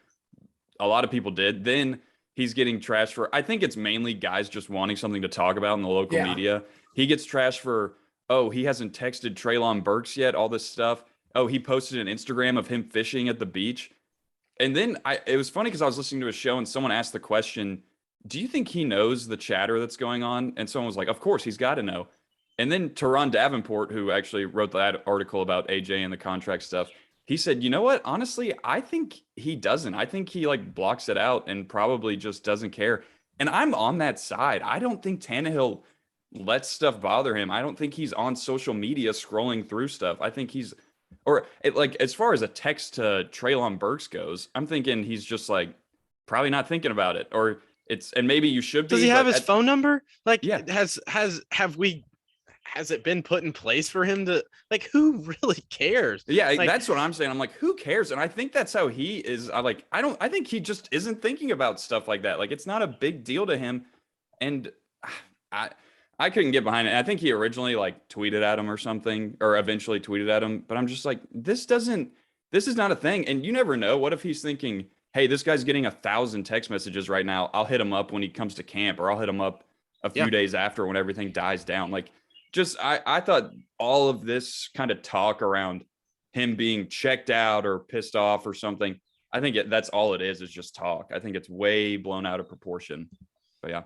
A lot of people did. Then he's getting trashed for, I think it's mainly guys just wanting something to talk about in the local media. He gets trashed for, he hasn't texted Treylon Burks yet, all this stuff. He posted an Instagram of him fishing at the beach. And then it was funny because I was listening to a show and someone asked the question, do you think he knows the chatter that's going on? And someone was like, of course, he's got to know. And then Teron Davenport, who actually wrote that article about AJ and the contract stuff, he said, you know what? Honestly, I think he doesn't. I think he blocks it out and probably just doesn't care. And I'm on that side. I don't think Tannehill lets stuff bother him. I don't think he's on social media scrolling through stuff. I think as far as a text to Treylon Burks goes, I'm thinking he's just probably not thinking about it. And maybe you should be. Does he have his phone number? Yeah. Has it been put in place for him to who really cares? Yeah, that's what I'm saying. I'm who cares? And I think that's how he is. I think he just isn't thinking about stuff like that. It's not a big deal to him. And I couldn't get behind it. I think he originally tweeted at him or something, or eventually tweeted at him. But I'm just this is not a thing. And you never know. What if he's thinking, hey, this guy's getting 1,000 text messages right now. I'll hit him up when he comes to camp, or I'll hit him up a few days after when everything dies down. I thought all of this kind of talk around him being checked out or pissed off or something, I think that's all it is just talk. I think it's way blown out of proportion. But yeah.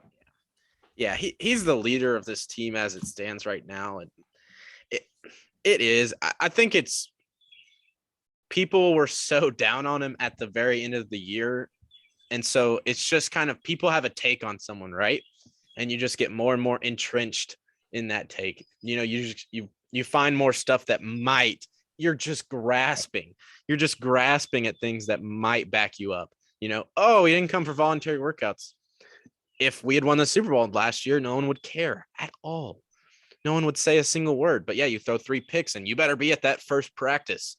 Yeah, he's the leader of this team as it stands right now. And it is. I think it's people were so down on him at the very end of the year. And so it's just kind of people have a take on someone, right? And you just get more and more entrenched in that take. You find more stuff that you're just grasping at things that might back you up. He didn't come for voluntary workouts. If we had won the Super Bowl last year, no one would care at all. No one would say a single word. But yeah, you throw 3 picks and you better be at that first practice,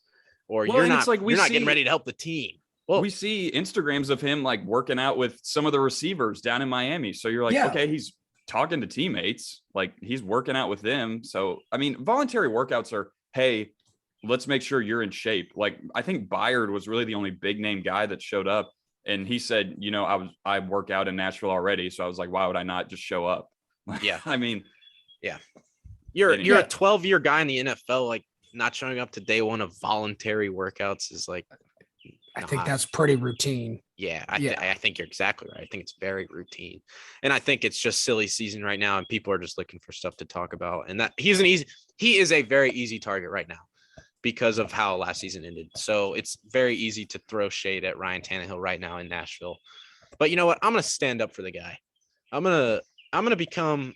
or you're not getting ready to help the team. Well, we see Instagrams of him working out with some of the receivers down in Miami. So you're okay, he's talking to teammates, he's working out with them. So voluntary workouts are, hey, let's make sure you're in shape. I think Byard was really the only big name guy that showed up, and he said, I work out in Nashville already, so I was why would I not just show up? Yeah. Yeah. You're a 12-year guy in the NFL, not showing up to day 1 of voluntary workouts is I think that's pretty routine. Yeah, I think you're exactly right. I think it's very routine. And I think it's just silly season right now, and people are just looking for stuff to talk about. And that he is a very easy target right now because of how last season ended. So it's very easy to throw shade at Ryan Tannehill right now in Nashville. But you know what? I'm gonna stand up for the guy. I'm gonna become.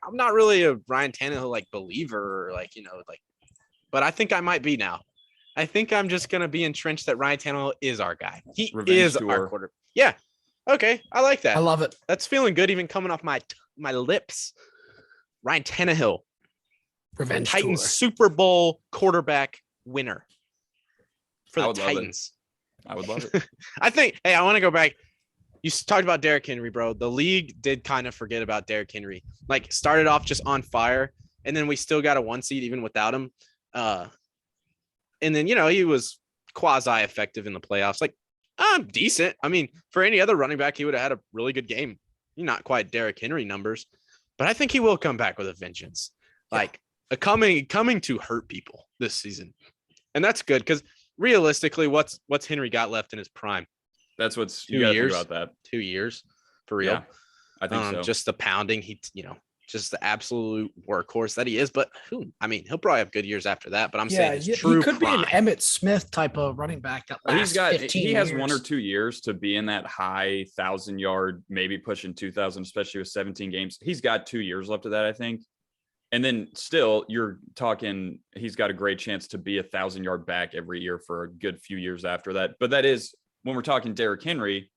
I'm not really a Ryan Tannehill like believer or like but I think I might be now. I think I'm just gonna be entrenched that Ryan Tannehill is our guy. He Revenge is tour. our quarterback. Yeah. Okay, I like that. I love it. That's feeling good, even coming off my lips. Ryan Tannehill, Revenge Titans tour. Super Bowl quarterback winner for I the would love it. Titans. I would love it. I think. Hey, I want to go back. You talked about Derrick Henry, bro. The league did kind of forget about Derrick Henry. Like, started off just on fire, and then we still got a 1 seed even without him. And then, he was quasi-effective in the playoffs. Like, decent. I mean, for any other running back, he would have had a really good game. Not quite Derrick Henry numbers, but I think he will come back with a vengeance. Like, coming to hurt people this season. And that's good because realistically, what's Henry got left in his prime? That's what's 2 you gotta years. think about that. 2 years for real. Yeah, I think so. Just the pounding, just the absolute workhorse that he is. But he'll probably have good years after that. But I'm saying his true he could prime. be an Emmett Smith type of running back that lasts 15 he has years. 1 or 2 years to be in that high 1,000-yard, maybe pushing 2,000, especially with 17 games. He's got 2 years left of that, I think. And then still, you're talking, he's got a great chance to be 1,000-yard back every year for a good few years after that. But that is, when we're talking Derrick Henry,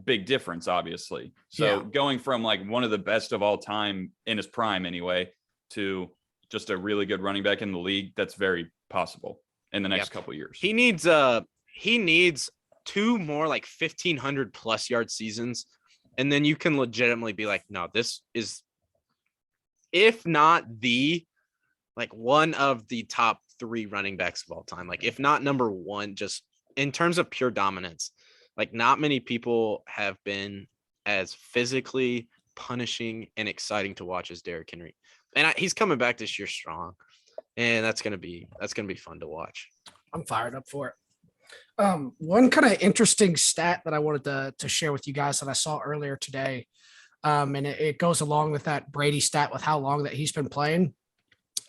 big difference, obviously. So going from like one of the best of all time in his prime anyway, to just a really good running back in the league, that's very possible in the next couple of years. He needs 2 more like 1,500 plus yard seasons. And then you can legitimately be like, no, this is, if not one of the top 3 running backs of all time. Like, if not number 1, just in terms of pure dominance. Like, not many people have been as physically punishing and exciting to watch as Derrick Henry. And he's coming back this year strong. And that's going to be fun to watch. I'm fired up for it. One kind of interesting stat that I wanted to share with you guys that I saw earlier today. And it goes along with that Brady stat with how long that he's been playing.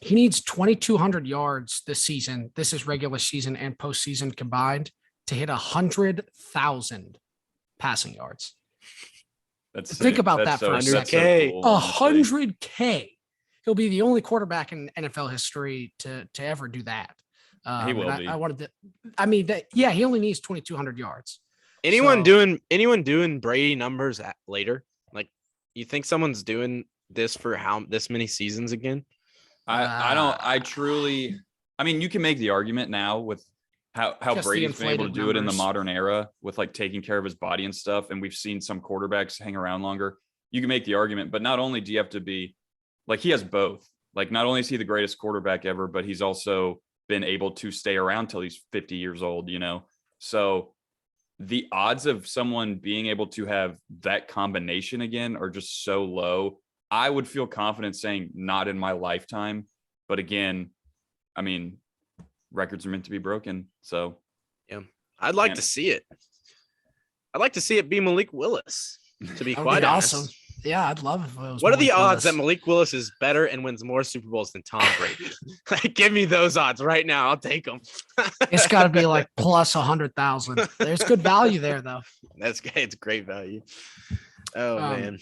He needs 2,200 yards this season. This is regular season and postseason combined to hit 100,000 passing yards. Think about that for a second. 100K. He'll be the only quarterback in NFL history to ever do that. He will be. I wanted to. He only needs 2,200 yards. Anyone doing Brady numbers later? Like, you think someone's doing this for this many seasons again? I mean, you can make the argument now with how Brady's been able to do it in the modern era with like taking care of his body and stuff. And we've seen some quarterbacks hang around longer. You can make the argument, but not only do you have to be like, he has both. Like, not only is he the greatest quarterback ever, but he's also been able to stay around till he's 50 years old, So the odds of someone being able to have that combination again are just so low. I would feel confident saying not in my lifetime. But again, I mean, records are meant to be broken. So yeah, I'd like to see it. I'd like to see it be Malik Willis, to be quite honest. Awesome. Yeah, I'd love if it was. What are the odds that Malik Willis is better and wins more Super Bowls than Tom Brady? Like, give me those odds right now. I'll take them. It's got to be like plus 100,000. There's good value there, though. It's great value. Oh, man.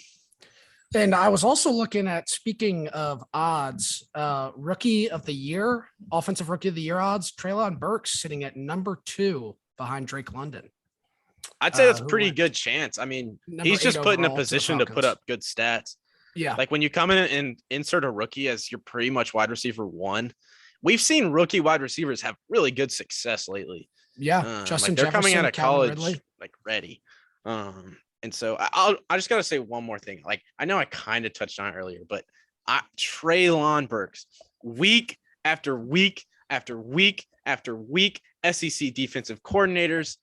And I was also looking at, speaking of odds, rookie of the year, offensive rookie of the year odds, Treylon Burks sitting at number 2 behind Drake London. I'd say that's a pretty good chance. I mean, he's just put in a position to put up good stats. Yeah. Like, when you come in and insert a rookie as your pretty much wide receiver 1, we've seen rookie wide receivers have really good success lately. Yeah. Justin they're Jefferson, coming out of Calvin college, Ridley. like, ready. And so I just got to say one more thing. Like, I know I kind of touched on it earlier, but Treylon Burks, week after week after week after week, SEC defensive coordinators,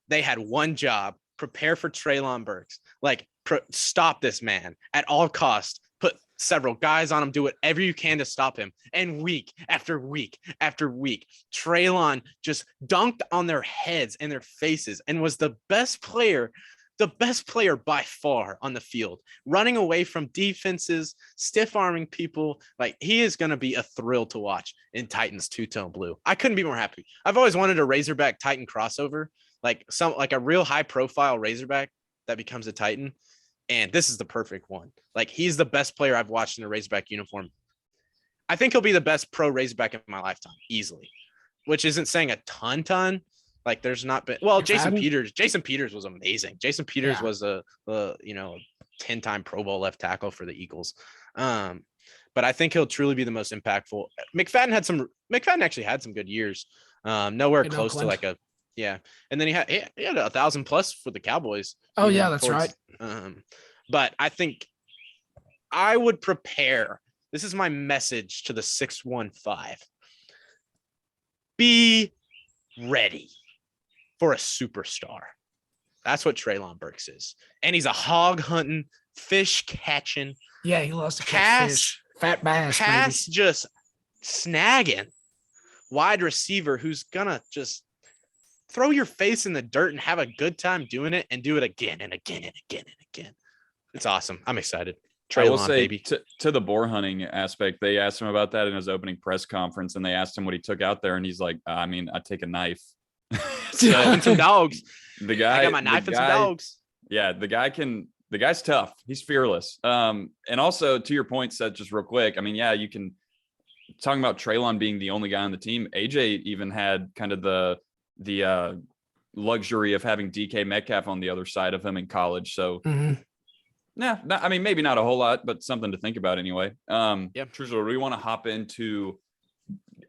they had one job: prepare for Treylon Burks. Like, stop this man at all costs. Put several guys on him. Do whatever you can to stop him. And week after week after week, Treylon just dunked on their heads and their faces and was the best player by far on the field, running away from defenses, stiff arming people. Like, he is going to be a thrill to watch in Titans two-tone blue. I couldn't be more happy. I've always wanted a Razorback Titan crossover, like a real high profile Razorback that becomes a Titan. And this is the perfect one. Like, he's the best player I've watched in a Razorback uniform. I think he'll be the best pro Razorback in my lifetime, easily, which isn't saying a ton. Like, there's not been, well, Jason Peters was amazing. Jason Peters was a 10-time Pro Bowl left tackle for the Eagles. But I think he'll truly be the most impactful. McFadden actually had some good years. Nowhere in close Oakland. To and then he had 1,000+ for the Cowboys. Oh yeah, that's right. But I think I would prepare. This is my message to the 615. Be ready for a superstar. That's what Treylon Burks is. And he's a hog hunting, fish catching. Yeah, he loves to catch fish. Fat bass. Pass just snagging wide receiver who's gonna just throw your face in the dirt and have a good time doing it and do it again and again and again and again. It's awesome. I'm excited. I will say, baby. To the boar hunting aspect, they asked him about that in his opening press conference, and they asked him what he took out there, and he's like, I take a knife. And some dogs. The guy, I got my knife and some dogs. Yeah, the guy's tough. He's fearless. And also, to your point, Seth, just real quick, I mean, yeah, you can talking about Treylon being the only guy on the team. AJ even had kind of the luxury of having DK Metcalf on the other side of him in college. So I mean, maybe not a whole lot, but something to think about anyway. Trushel, do we want to hop into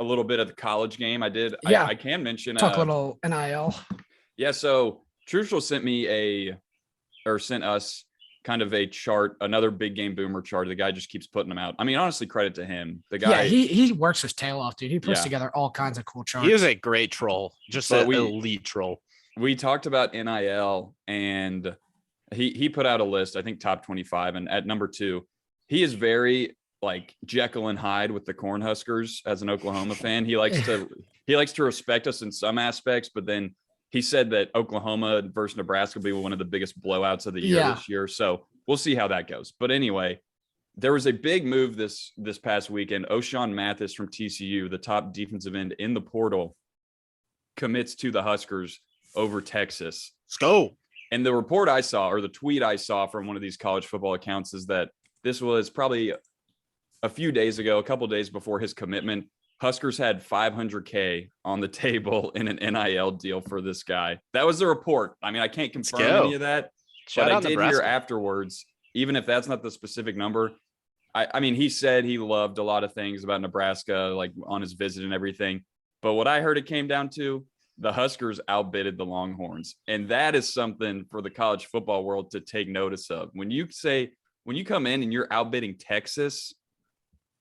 a little bit of the college game? I can mention talk a little NIL. Yeah, so Trushel sent us kind of a chart, another big game boomer chart. The guy just keeps putting them out. I mean, honestly, credit to him. The guy, he works his tail off, dude. He puts together all kinds of cool charts. He is a great troll, just an elite troll. We talked about NIL, and he put out a list, I think top 25, and at number 2, he is very like Jekyll and Hyde with the Cornhuskers. As an Oklahoma fan, he likes to respect us in some aspects, but then he said that Oklahoma versus Nebraska will be one of the biggest blowouts of the year this year. So we'll see how that goes. But anyway, there was a big move this past weekend. O'Shawn Mathis from TCU, the top defensive end in the portal, commits to the Huskers over Texas. Let's go. And the report I saw, or the tweet I saw from one of these college football accounts, is that this was probably a few days ago, a couple days before his commitment. Huskers had $500K on the table in an NIL deal for this guy. That was the report. I mean, I can't confirm any of that, but I did hear afterwards, even if that's not the specific number. I mean, he said he loved a lot of things about Nebraska, like on his visit and everything. But what I heard it came down to, the Huskers outbidded the Longhorns. And that is something for the college football world to take notice of. When you come in and you're outbidding Texas,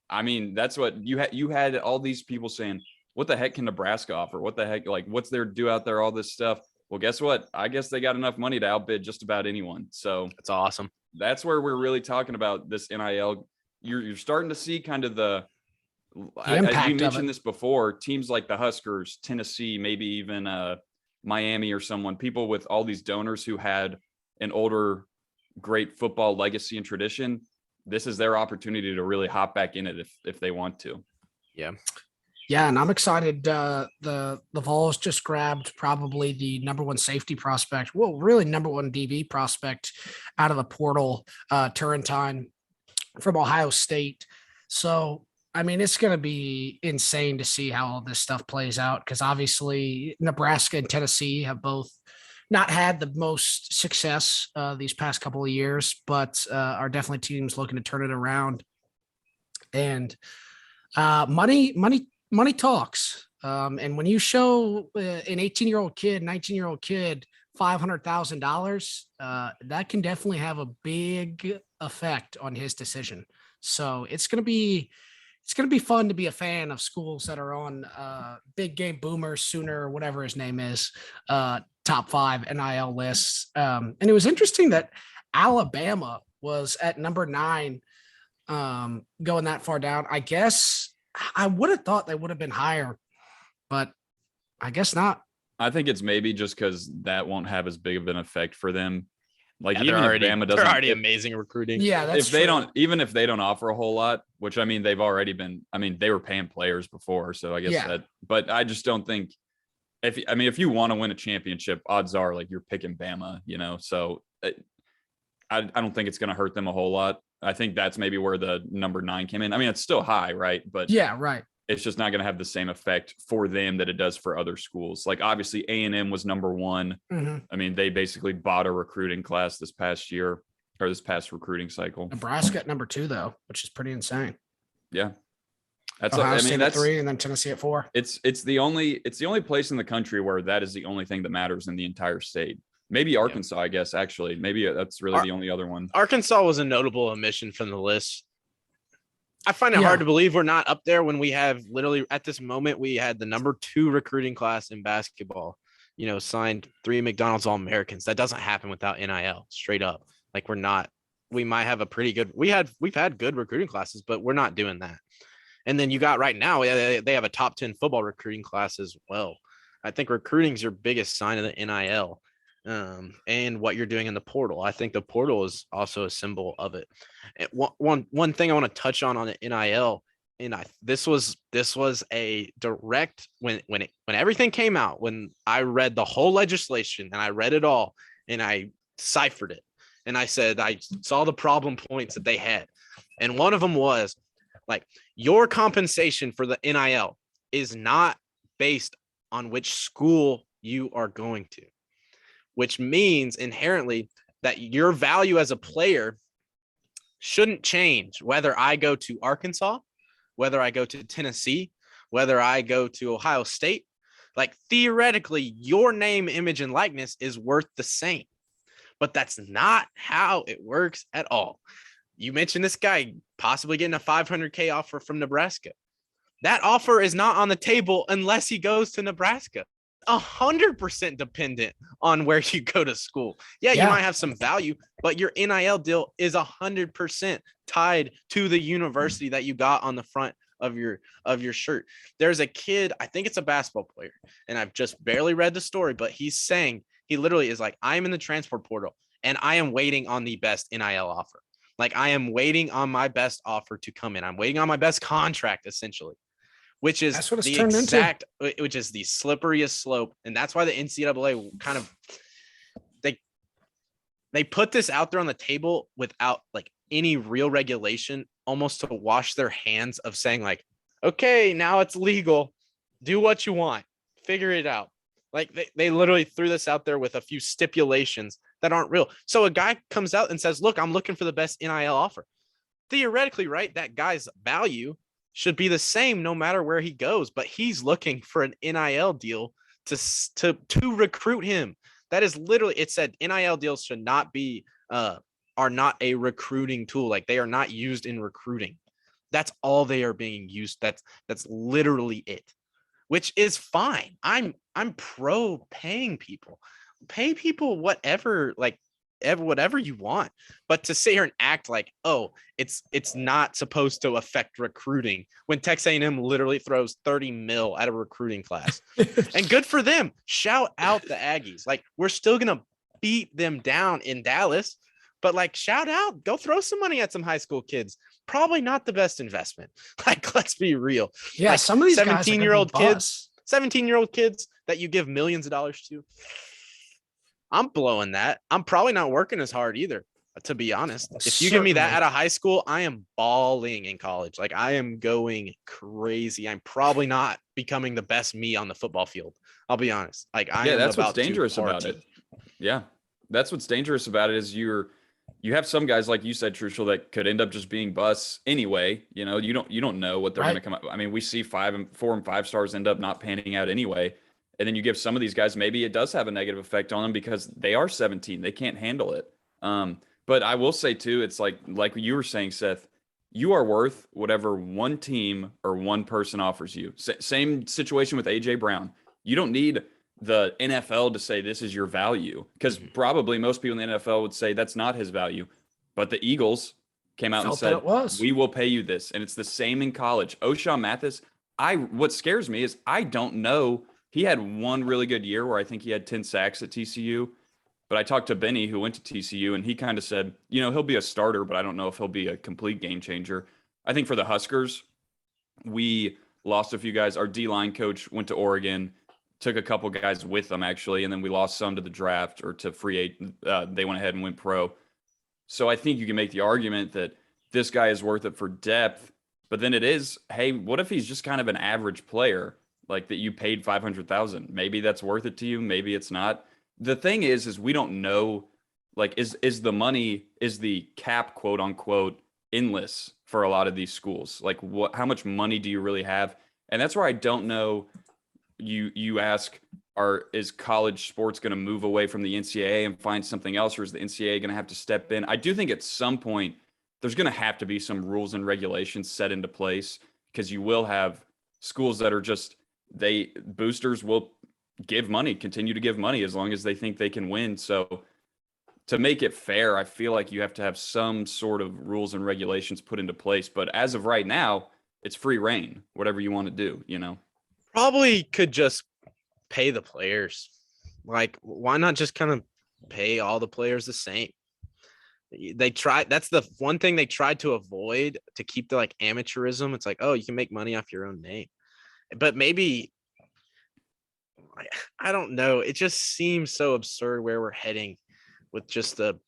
I mean, that's what you had all these people saying, what the heck can Nebraska offer? What the heck, like, what's there to do out there, all this stuff? Well, guess what? I guess they got enough money to outbid just about anyone. So that's awesome. That's where we're really talking about this NIL. You're starting to see kind of the as you mentioned this before, teams like the Huskers, Tennessee, maybe even Miami or someone, people with all these donors who had an older, great football legacy and tradition. This is their opportunity to really hop back in it if they want to. Yeah, and I'm excited. The Vols just grabbed probably the number 1 safety prospect. Well, really number 1 DB prospect out of the portal, Turrentine from Ohio State. So, I mean, it's going to be insane to see how all this stuff plays out, because obviously Nebraska and Tennessee have both not had the most success these past couple of years, but are definitely teams looking to turn it around. And money talks. And when you show an 18-year-old kid, 19-year-old kid, $500,000, that can definitely have a big effect on his decision. So it's going to be fun to be a fan of schools that are on big game boomer, Sooner, whatever his name is, top 5 NIL lists. And it was interesting that Alabama was at number 9, going that far down. I guess I would have thought they would have been higher, but I guess not. I think it's maybe just because that won't have as big of an effect for them. Like, even if Bama doesn't, they're already amazing recruiting. Yeah, that's true. If they don't offer a whole lot, which I mean, they've already been. I mean, they were paying players before, so I guess that. But I just don't think. If you want to win a championship, odds are like you're picking Bama, you know. So I don't think it's going to hurt them a whole lot. I think that's maybe where the number 9 came in. I mean, it's still high, right? But Yeah, right. it's just not going to have the same effect for them that it does for other schools. Like obviously A&M was number 1. Mm-hmm. I mean, they basically bought a recruiting class this past year or this past recruiting cycle. Nebraska at number 2 though, which is pretty insane. Yeah. That's Ohio I mean, State that's at 3 and then Tennessee at 4. it's the only place in the country where that is the only thing that matters in the entire state. Maybe Arkansas, I guess, actually. Maybe that's really the only other one. Arkansas was a notable omission from the list. I find it hard to believe we're not up there when we have literally at this moment, we had the number 2 recruiting class in basketball, signed 3 McDonald's All-Americans. That doesn't happen without NIL, straight up. Like we might have a pretty good, we've had good recruiting classes, but we're not doing that. And then you got right now, they have a top 10 football recruiting class as well. I think recruiting is your biggest sign of the NIL. And what you're doing in the portal. I think the portal is also a symbol of it. And one thing I want to touch on the NIL, and this was a direct when everything came out, when I read the whole legislation and I read it all and I ciphered it and I said I saw the problem points that they had, and one of them was like your compensation for the NIL is not based on which school you are going to, which means inherently that your value as a player shouldn't change whether I go to Arkansas, whether I go to Tennessee, whether I go to Ohio State. Like theoretically, your name, image, and likeness is worth the same, but that's not how it works at all. You mentioned this guy possibly getting a $500K offer from Nebraska. That offer is not on the table unless he goes to Nebraska. 100% dependent on where you go to school. Yeah, you might have some value, but your NIL deal is 100% tied to the university that you got on the front of your shirt. There's a kid, I think it's a basketball player, and I've just barely read the story, but he's saying, he literally is like, I'm in the transfer portal and I am waiting on the best NIL offer. Like I am waiting on my best offer to come in. I'm waiting on my best contract, essentially. Which is the exact, which is the slipperiest slope. And that's why the NCAA kind of, they put this out there on the table without like any real regulation, almost to wash their hands of saying like, okay, now it's legal. Do what you want. Figure it out. Like they literally threw this out there with a few stipulations that aren't real. So a guy comes out and says, look, I'm looking for the best NIL offer. Theoretically, right, that guy's value should be the same no matter where he goes, but he's looking for an NIL deal to recruit him. That is literally, it said NIL deals should not be, are not a recruiting tool. Like they are not used in recruiting. That's all they are being used. That's literally it, which is fine. I'm pro paying people, pay people whatever, like whatever you want, but to sit here and act like, oh, it's not supposed to affect recruiting when Texas A&M literally throws 30 mil at a recruiting class. And good for them. Shout out the Aggies. Like we're still going to beat them down in Dallas, but like shout out, go throw some money at some high school kids. Probably not the best investment. Like, let's be real. Yeah. Like, some of these 17-year-old kids, 17-year-old kids that you give millions of dollars to. I'm blowing that. I'm probably not working as hard either, to be honest. If you give me that out of high school, I am balling in college. Like I am going crazy. I'm probably not becoming the best me on the football field. I'll be honest. Like that's what's dangerous about it. Yeah. That's what's dangerous about it is you have some guys, like you said, Trushel, that could end up just being busts anyway. You don't know what they're going to come up. I mean, we see 4 and 5 stars end up not panning out anyway. And then you give some of these guys, maybe it does have a negative effect on them because they are 17. They can't handle it. But I will say too, it's like you were saying, Seth, you are worth whatever one team or one person offers you. Same situation with AJ Brown. You don't need the NFL to say this is your value, because probably most people in the NFL would say that's not his value. But the Eagles came out and said, we will pay you this. And it's the same in college. O'Shawn Mathis, what scares me is I don't know. He had one really good year where I think he had 10 sacks at TCU. But I talked to Benny, who went to TCU, and he kind of said, he'll be a starter, but I don't know if he'll be a complete game changer. I think for the Huskers, we lost a few guys. Our D-line coach went to Oregon. took a couple guys with them actually, and then we lost some to the draft or to free agent. They went ahead and went pro. So I think you can make the argument that this guy is worth it for depth, but then it is, hey, what if he's just kind of an average player, like that you paid 500,000? Maybe that's worth it to you. Maybe it's not. The thing is we don't know, like, is the money, is the cap, quote unquote, endless for a lot of these schools? Like, how much money do you really have? And that's where I don't know. You ask, is college sports going to move away from the NCAA and find something else, or is the NCAA going to have to step in? I do think at some point there's going to have to be some rules and regulations set into place, because you will have schools that are just, boosters will continue to give money as long as they think they can win. So to make it fair, I feel like you have to have some sort of rules and regulations put into place. But as of right now, it's free reign, whatever you want to do, Probably could just pay the players. Like, why not just kind of pay all the players the same? They tried. That's the one thing they tried to avoid, to keep the like amateurism. It's like, oh, you can make money off your own name. But maybe, I don't know. It just seems so absurd where we're heading with just the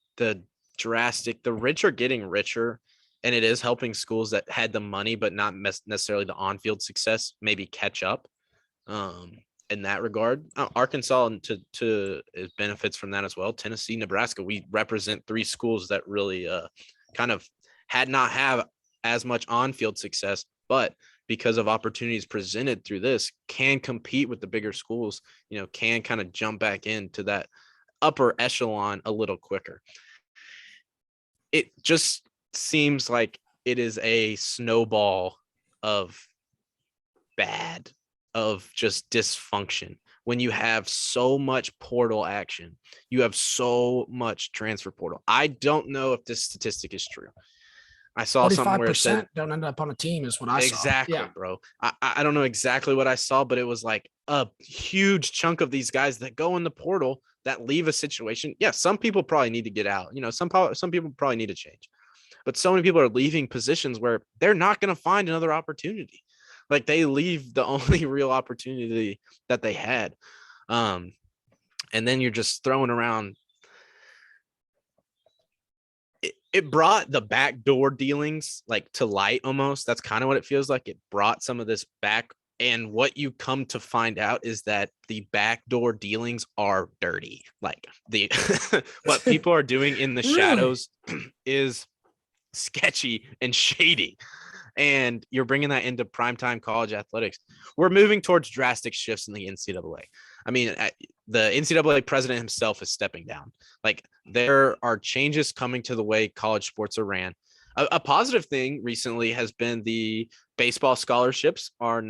drastic, the rich are getting richer, and it is helping schools that had the money, but not necessarily the on-field success, maybe catch up. In that regard, Arkansas to benefits from that as well. Tennessee, Nebraska, we represent three schools that really kind of had not have as much on-field success, but because of opportunities presented through this, can compete with the bigger schools, can kind of jump back into that upper echelon a little quicker. It just seems like it is a snowball of bad, of just dysfunction. When you have so much portal action, you have so much transfer portal. I don't know if this statistic is true. I saw somewhere 45% don't end up on a team is what I saw. Exactly, yeah. Bro. I don't know exactly what I saw, but it was like a huge chunk of these guys that go in the portal that leave a situation. Yeah, some people probably need to get out. Some people probably need to change. But so many people are leaving positions where they're not going to find another opportunity. Like, they leave the only real opportunity that they had. And then you're just throwing around. It brought the backdoor dealings like to light almost. That's kind of what it feels like. It brought some of this back. And what you come to find out is that the backdoor dealings are dirty. Like, what people are doing in the shadows is sketchy and shady. And you're bringing that into primetime college athletics. We're moving towards drastic shifts in the NCAA. I mean, the NCAA president himself is stepping down. Like, there are changes coming to the way college sports are ran. A positive thing recently has been the baseball scholarships are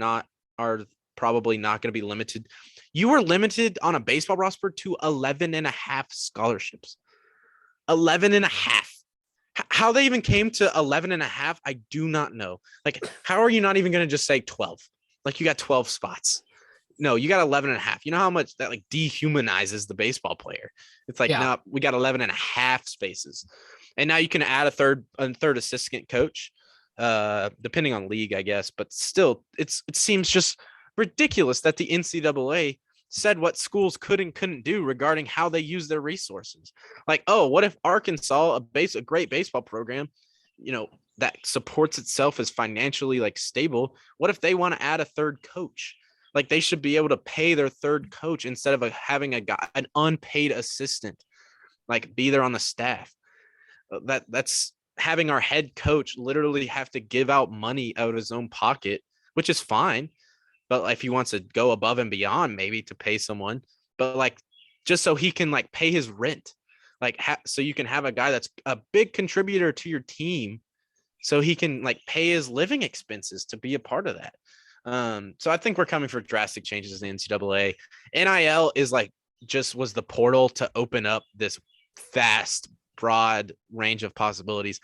probably not going to be limited. You were limited on a baseball roster to 11 and a half scholarships. 11 and a half. How they even came to 11 and a half, I do not know. Like, how are you not even going to just say 12? Like, you got 12 spots. No, you got 11 and a half. You know how much that like dehumanizes the baseball player? It's like, no, we got 11 and a half spaces. And now you can add a third assistant coach, depending on league, I guess. But still, it seems just ridiculous that the NCAA said what schools could and couldn't do regarding how they use their resources. Like, oh, what if Arkansas, a great baseball program, that supports itself as financially like stable, what if they want to add a third coach? Like, they should be able to pay their third coach instead of having an unpaid assistant, like, be there on the staff. That's having our head coach literally have to give out money out of his own pocket, which is fine. But if he wants to go above and beyond, maybe to pay someone, but like, just so he can like pay his rent, like, so you can have a guy that's a big contributor to your team, so he can like pay his living expenses to be a part of that. So I think we're coming for drastic changes in the NCAA. NIL is like, just was the portal to open up this vast, broad range of possibilities.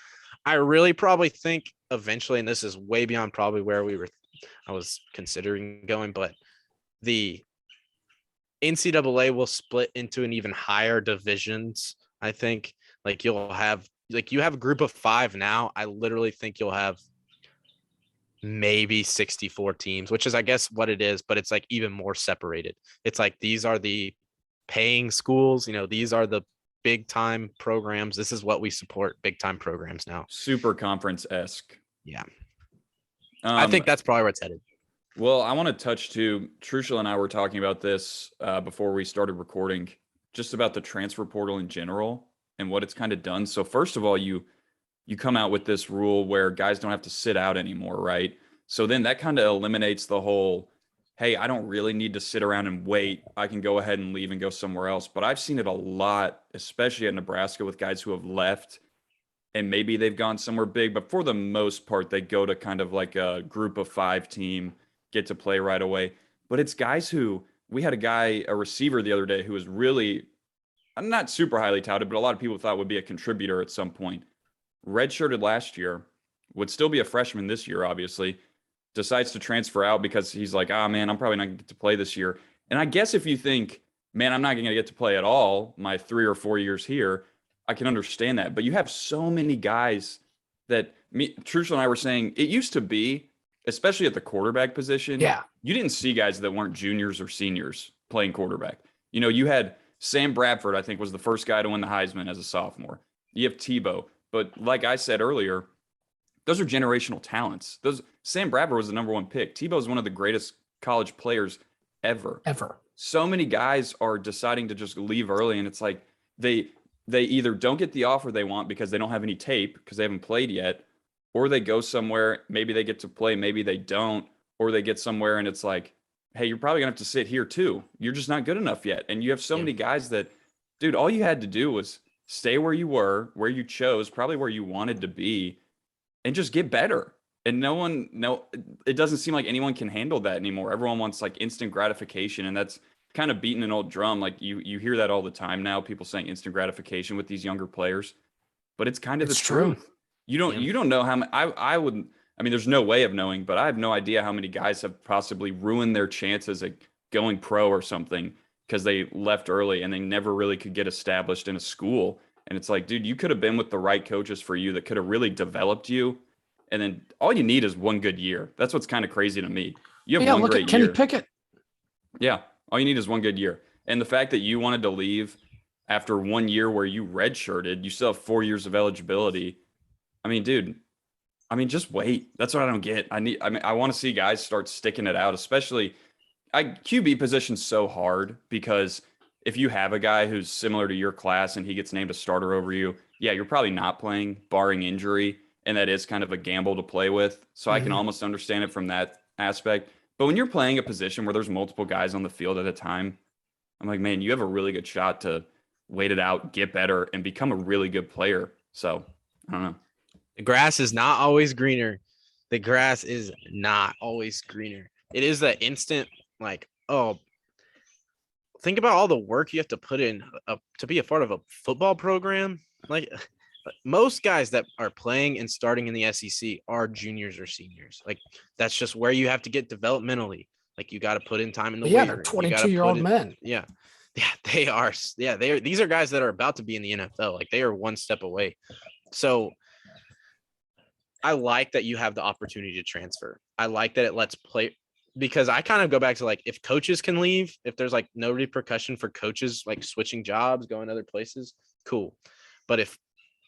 I really probably think eventually, and this is way beyond probably where I was considering going, but the NCAA will split into an even higher divisions. I think like you have a group of 5 now. I literally think you'll have maybe 64 teams, which is, I guess, what it is, but it's like even more separated. It's like, these are the paying schools, these are the big time programs. This is what we support, big time programs now. Super conference-esque. Yeah. I think that's probably where it's headed. Well, I want to touch too. Trushel and I were talking about this before we started recording, just about the transfer portal in general and what it's kind of done. So first of all, you come out with this rule where guys don't have to sit out anymore, right? So then that kind of eliminates the whole, hey, I don't really need to sit around and wait. I can go ahead and leave and go somewhere else. But I've seen it a lot, especially at Nebraska, with guys who have left and maybe they've gone somewhere big. But for the most part, they go to kind of like a group of 5 team, get to play right away. But it's guys who, we had a receiver the other day who was really not super highly touted, but a lot of people thought would be a contributor at some point. Redshirted last year, would still be a freshman this year, obviously, decides to transfer out because he's like, man, I'm probably not going to get to play this year. And I guess if you think, man, I'm not going to get to play at all my 3 or 4 years here, I can understand that. But you have so many guys that Trushel and I were saying, it used to be, especially at the quarterback position, you didn't see guys that weren't juniors or seniors playing quarterback. You had Sam Bradford, I think, was the first guy to win the Heisman as a sophomore. You have Tebow. But like I said earlier, those are generational talents. Sam Bradford was the number 1 pick. Tebow is one of the greatest college players ever. So many guys are deciding to just leave early, and it's like they either don't get the offer they want because they don't have any tape because they haven't played yet, or they go somewhere, maybe they get to play, maybe they don't, or they get somewhere and it's like, hey, you're probably gonna have to sit here too. You're just not good enough yet. And you have so many guys that, dude, all you had to do was stay where you were, where you chose, probably where you wanted to be, and just get better. And it doesn't seem like anyone can handle that anymore. Everyone wants like instant gratification, and that's kind of beating an old drum. Like you hear that all the time now, people saying instant gratification with these younger players, but it's kind of the truth. You don't know how many, I mean, there's no way of knowing, but I have no idea how many guys have possibly ruined their chances at going pro or something because they left early and they never really could get established in a school. And it's like, dude, you could have been with the right coaches for you that could have really developed you. And then all you need is 1 good year. That's what's kind of crazy to me. You have 1 great year. Kenny Pickett. Yeah. All you need is 1 good year. And the fact that you wanted to leave after 1 year where you redshirted, you still have 4 years of eligibility. I mean, dude, just wait. That's what I don't get. I want to see guys start sticking it out, especially QB position's so hard because if you have a guy who's similar to your class and he gets named a starter over you, yeah, you're probably not playing barring injury. And that is kind of a gamble to play with. So I can almost understand it from that aspect. But when you're playing a position where there's multiple guys on the field at a time, I'm like, man, you have a really good shot to wait it out, get better, and become a really good player. So I don't know. The grass is not always greener. The grass is not always greener. It is that instant, like, oh, think about all the work you have to put in to be a part of a football program. Like, most guys that are playing and starting in the SEC are juniors or seniors. Like, that's just where you have to get developmentally. Like, you got to put in time in the weight they're room. 22-year-old men. Yeah, they are. Yeah, these are guys that are about to be in the NFL. Like, they are 1 step away. So I like that you have the opportunity to transfer. I like that it lets play, because I kind of go back to, like, if coaches can leave, if there's like no repercussion for coaches like switching jobs, going other places, cool. But if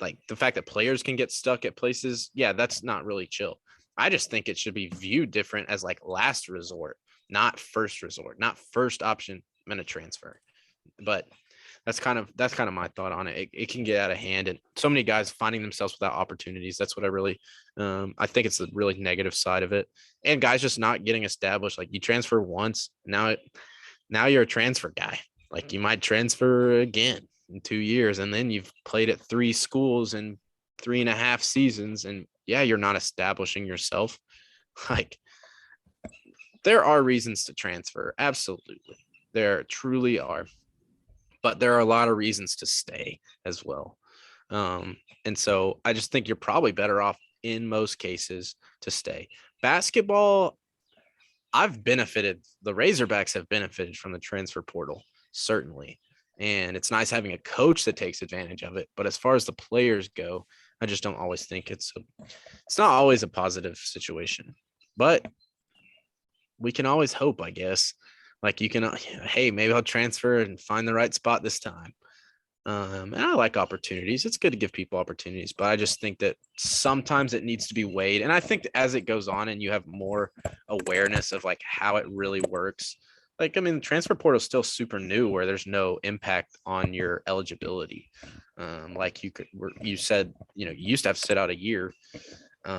like the fact that players can get stuck at places, yeah, that's not really chill. I just think it should be viewed different as like last resort, not first resort, not first option. I'm going to transfer. But that's kind of my thought on it. It can get out of hand, and so many guys finding themselves without opportunities. That's what I really, I think it's the really negative side of it. And guys just not getting established. Like, you transfer once, now you're a transfer guy. Like, you might transfer again in 2 years, and then you've played at 3 schools in 3.5 seasons, and yeah, you're not establishing yourself. Like, there are reasons to transfer. Absolutely. There truly are. But there are a lot of reasons to stay as well. And so I just think you're probably better off in most cases to stay. Basketball, the Razorbacks have benefited from the transfer portal, certainly. And it's nice having a coach that takes advantage of it. But as far as the players go, I just don't always think it's not always a positive situation. but we can always hope, I guess. Like you can, hey, maybe I'll transfer and find the right spot this time. And I like opportunities. It's good to give people opportunities, but I just think that sometimes it needs to be weighed. And I think that as it goes on and you have more awareness of like how it really works, like, I mean, the transfer portal is still super new where there's no impact on your eligibility. Like you said, you used to have to sit out a year,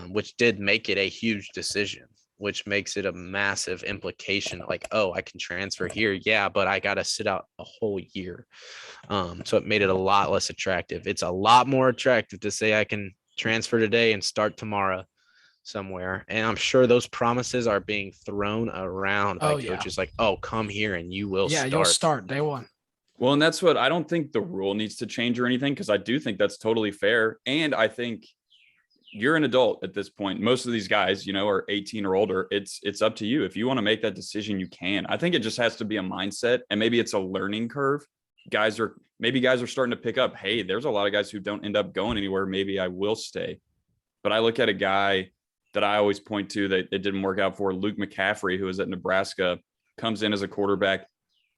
which did make it a huge decision, which makes it a massive implication. Like, oh, I can transfer here. Yeah, but I got to sit out a whole year. So it made it a lot less attractive. It's a lot more attractive to say I can transfer today and start tomorrow somewhere. And I'm sure those promises are being thrown around by coaches like, oh, come here and you will start. You'll start day one. Well, and that's what I don't think the rule needs to change or anything, because I do think that's totally fair. And I think you're an adult at this point. Most of these guys, are 18 or older. It's up to you. If you want to make that decision, you can. I think it just has to be a mindset, and maybe it's a learning curve. Guys are starting to pick up, hey, there's a lot of guys who don't end up going anywhere. Maybe I will stay. But I look at a guy that I always point to that it didn't work out for, Luke McCaffrey, who was at Nebraska, comes in as a quarterback,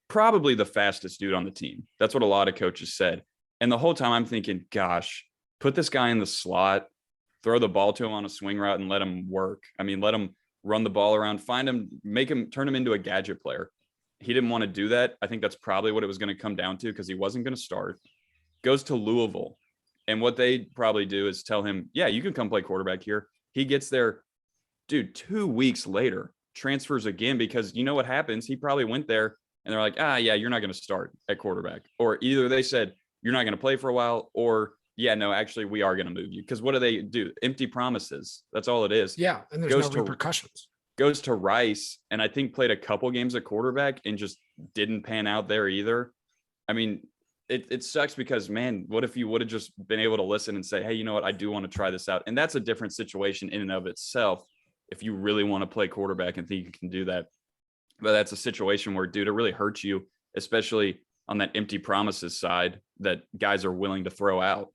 probably the fastest dude on the team. That's what a lot of coaches said. And the whole time I'm thinking, gosh, put this guy in the slot, throw the ball to him on a swing route and let him work. I mean, let him run the ball around, find him, turn him into a gadget player. He didn't want to do that. I think that's probably what it was going to come down to, because he wasn't going to start. Goes to Louisville. And what they probably do is tell him, yeah, you can come play quarterback here. He gets there, dude, 2 weeks later, transfers again, because you know what happens? He probably went there and they're like, yeah, you're not going to start at quarterback. Or either they said, you're not going to play for a while, or yeah, no, actually, we are going to move you. Because what do? Empty promises. That's all it is. Yeah, and there's no repercussions. Goes to Rice, and I think played a couple games at quarterback and just didn't pan out there either. I mean, it sucks because, man, what if you would have just been able to listen and say, hey, you know what? I do want to try this out. And that's a different situation in and of itself if you really want to play quarterback and think you can do that. But that's a situation where, dude, it really hurts you, especially on that empty promises side that guys are willing to throw out.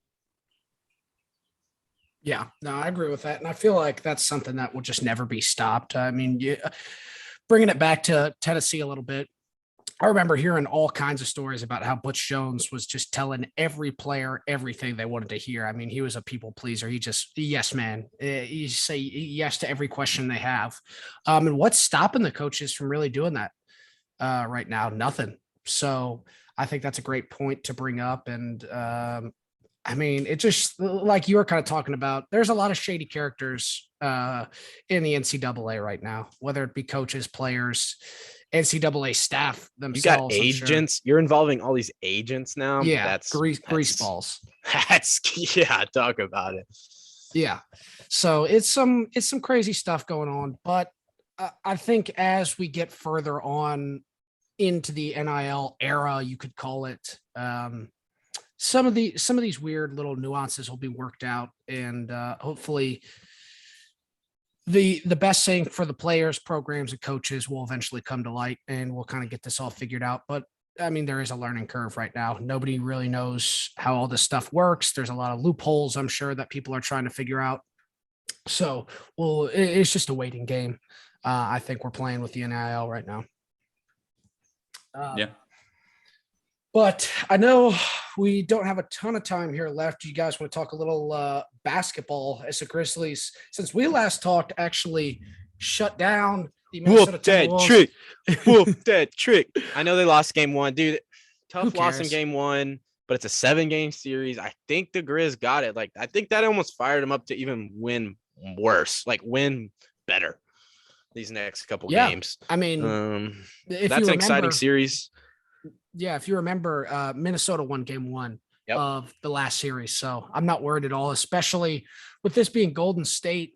Yeah, no, I agree with that. And I feel like that's something that will just never be stopped. I mean, bringing it back to Tennessee a little bit, I remember hearing all kinds of stories about how Butch Jones was just telling every player everything they wanted to hear. I mean, he was a people pleaser. He just, yes, man. You say yes to every question they have. And what's stopping the coaches from really doing that right now? Nothing. So I think that's a great point to bring up. And I mean, it just, like you were kind of talking about, there's a lot of shady characters in the NCAA right now, whether it be coaches, players, NCAA staff themselves. You got agents. You're involving all these agents now. Yeah, that's grease balls. That's talk about it. Yeah, so it's some crazy stuff going on, but I think as we get further on into the NIL era, you could call it, some of these weird little nuances will be worked out, and hopefully the best thing for the players, programs, and coaches will eventually come to light, and we'll kind of get this all figured out. But I mean, there is a learning curve right now. Nobody really knows how all this stuff works. There's a lot of loopholes, I'm sure, that people are trying to figure out. So, well, it's just a waiting game. I think we're playing with the NIL right now. Yeah. But I know we don't have a ton of time here left. You guys want to talk a little basketball as the Grizzlies, since we last talked, actually shut down the Minnesota Timberwolves. Whoop that trick. I know they lost game one. Dude, tough loss in game one, but it's a 7-game series. I think the Grizz got it. Like, I think that almost fired them up to even win worse, like win better these next couple games. I mean, that's an exciting series. Yeah, if you remember, Minnesota won game one of the last series. So I'm not worried at all, especially with this being Golden State.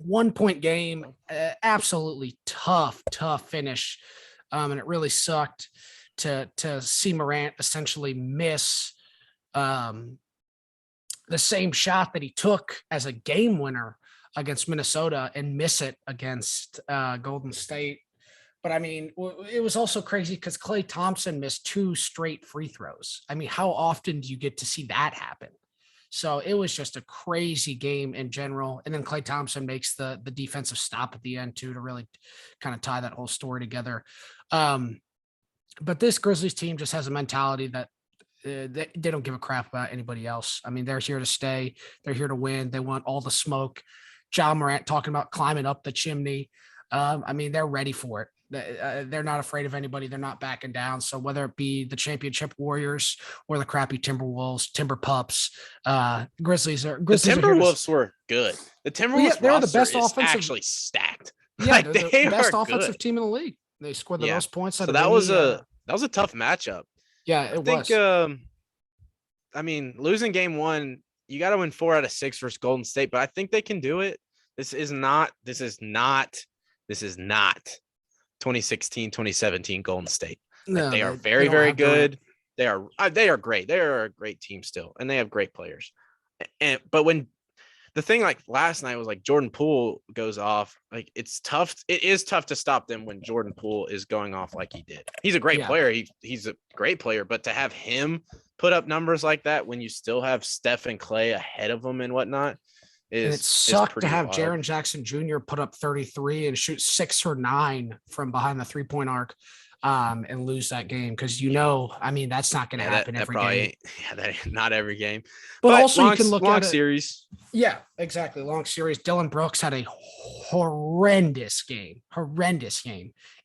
1-point game, absolutely tough finish. And it really sucked to see Morant essentially miss the same shot that he took as a game winner against Minnesota and miss it against Golden State. But I mean, it was also crazy because Klay Thompson missed 2 straight free throws. I mean, how often do you get to see that happen? So it was just a crazy game in general. And then Klay Thompson makes the defensive stop at the end too, to really kind of tie that whole story together. But this Grizzlies team just has a mentality that they don't give a crap about anybody else. I mean, they're here to stay. They're here to win. They want all the smoke. John Morant talking about climbing up the chimney. I mean, they're ready for it. They're not afraid of anybody. They're not backing down. So whether it be the championship Warriors or the crappy Timberwolves, Timber Pups, Grizzlies The Timberwolves were good. The Timberwolves they're the roster best is offensive, actually stacked. Yeah, Like, they're they the best are offensive good. team in the league. They scored the most points. So that was a tough matchup. Yeah, I think, I mean, losing game one, you got to win 4 out of 6 versus Golden State, but I think they can do it. This is not 2016, 2017 Golden State. Like, they are very, very good. They are great. They are a great team still, and they have great players. But when the thing like last night was like Jordan Poole goes off, like it's tough. It is tough to stop them when Jordan Poole is going off like he did. He's a great player. He's a great player, but to have him put up numbers like that when you still have Steph and Klay ahead of them and whatnot, and it sucked to have wild. Jaren Jackson Jr. put up 33 and shoot 6 or 9 from behind the 3-point arc, and lose that game because I mean, that's not going to happen every game. Not every game. But also you can look long at series. Yeah, exactly. Long series. Dylan Brooks had a horrendous game,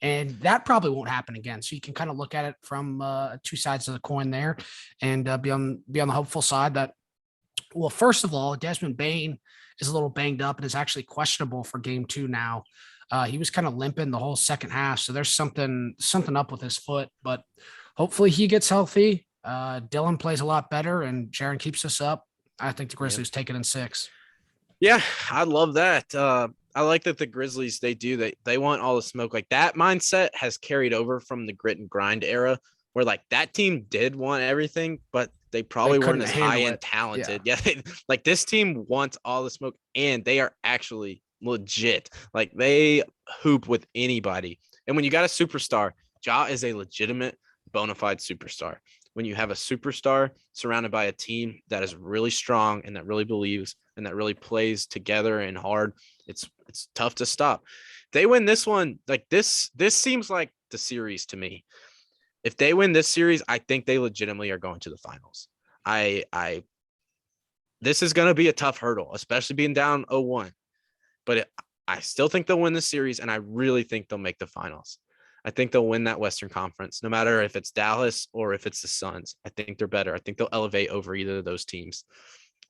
and that probably won't happen again. So you can kind of look at it from 2 sides of the coin there, and be on the hopeful side that. Well, first of all, Desmond Bane is a little banged up and is actually questionable for game 2 now. He was kind of limping the whole second half. So there's something up with his foot, but hopefully he gets healthy. Dylan plays a lot better and Jaren keeps us up. I think the Grizzlies take it in 6. Yeah, I love that. I like that the Grizzlies, they want all the smoke. Like, that mindset has carried over from the grit and grind era where like that team did want everything, but they probably weren't as high and talented. Yeah. Like this team wants all the smoke and they are actually legit. Like, they hoop with anybody. And when you got a superstar, Ja is a legitimate bona fide superstar. When you have a superstar surrounded by a team that is really strong and that really believes and that really plays together and hard, it's tough to stop. They win this one. Like this seems like the series to me. If they win this series, I think they legitimately are going to the finals. This is going to be a tough hurdle, especially being down 0-1. But I still think they'll win the series, and I really think they'll make the finals. I think they'll win that Western Conference, no matter if it's Dallas or if it's the Suns. I think they're better. I think they'll elevate over either of those teams.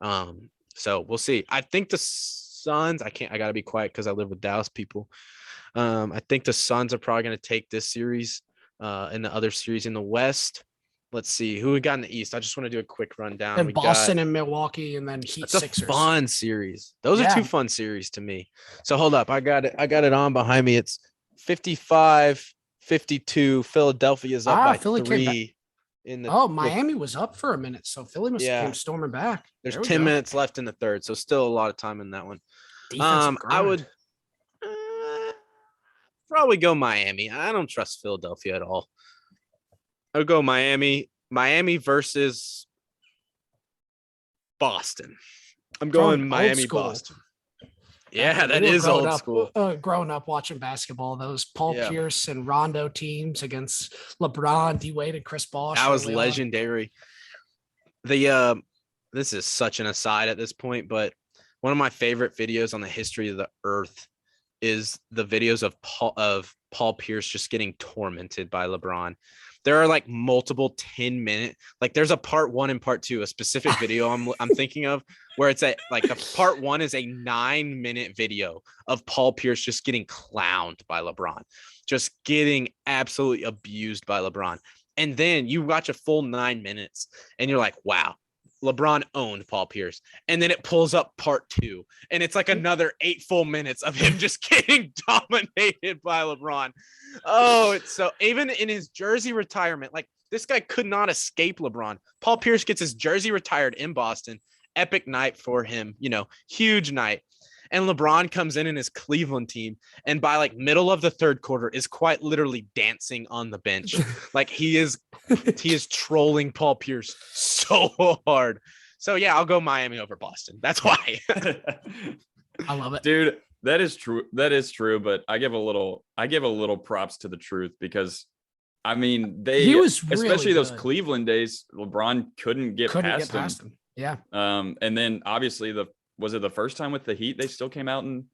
So we'll see. I think the Suns, I got to be quiet because I live with Dallas people. I think the Suns are probably going to take this series. In the other series in the West, let's see who we got in the East. I just want to do a quick rundown. And Boston and Milwaukee, and then Heat Sixers. A fun series. Those are 2 fun series to me. So hold up, I got it on behind me. It's 55-52. Philadelphia is up by Philly 3. Miami was up for a minute, so Philly must have came storming back. There's 10 minutes left in the third, so still a lot of time in that one. I would probably go Miami. I don't trust Philadelphia at all. I would go Miami versus Boston. I'm going Miami, Boston. Yeah, that is old school. Growing up watching basketball, those Paul Pierce and Rondo teams against LeBron, D Wade, and Chris Bosh. That was legendary. This is such an aside at this point, but one of my favorite videos on the history of the earth is the videos of Paul Pierce just getting tormented by LeBron. There are like multiple 10-minute, like there's a part 1 and part 2, a specific video I'm thinking of where it's like the part 1 is a 9-minute video of Paul Pierce just getting clowned by LeBron, just getting absolutely abused by LeBron. And then you watch a full 9 minutes and you're like, wow, LeBron owned Paul Pierce. And then it pulls up part 2 and it's like another 8 full minutes of him just getting dominated by LeBron. Oh, it's so, even in his jersey retirement, like this guy could not escape LeBron. Paul Pierce gets his jersey retired in Boston. Epic night for him, huge night. And LeBron comes in his Cleveland team, and by like middle of the third quarter is quite literally dancing on the bench. Like he is trolling Paul Pierce so hard. So yeah, I'll go Miami over Boston. That's why. I love it. Dude, that is true. That is true. But I give a little props to the truth because I mean, He was really especially those good. Cleveland days, LeBron couldn't get past him. Yeah. And then obviously was it the first time with the Heat they still came out and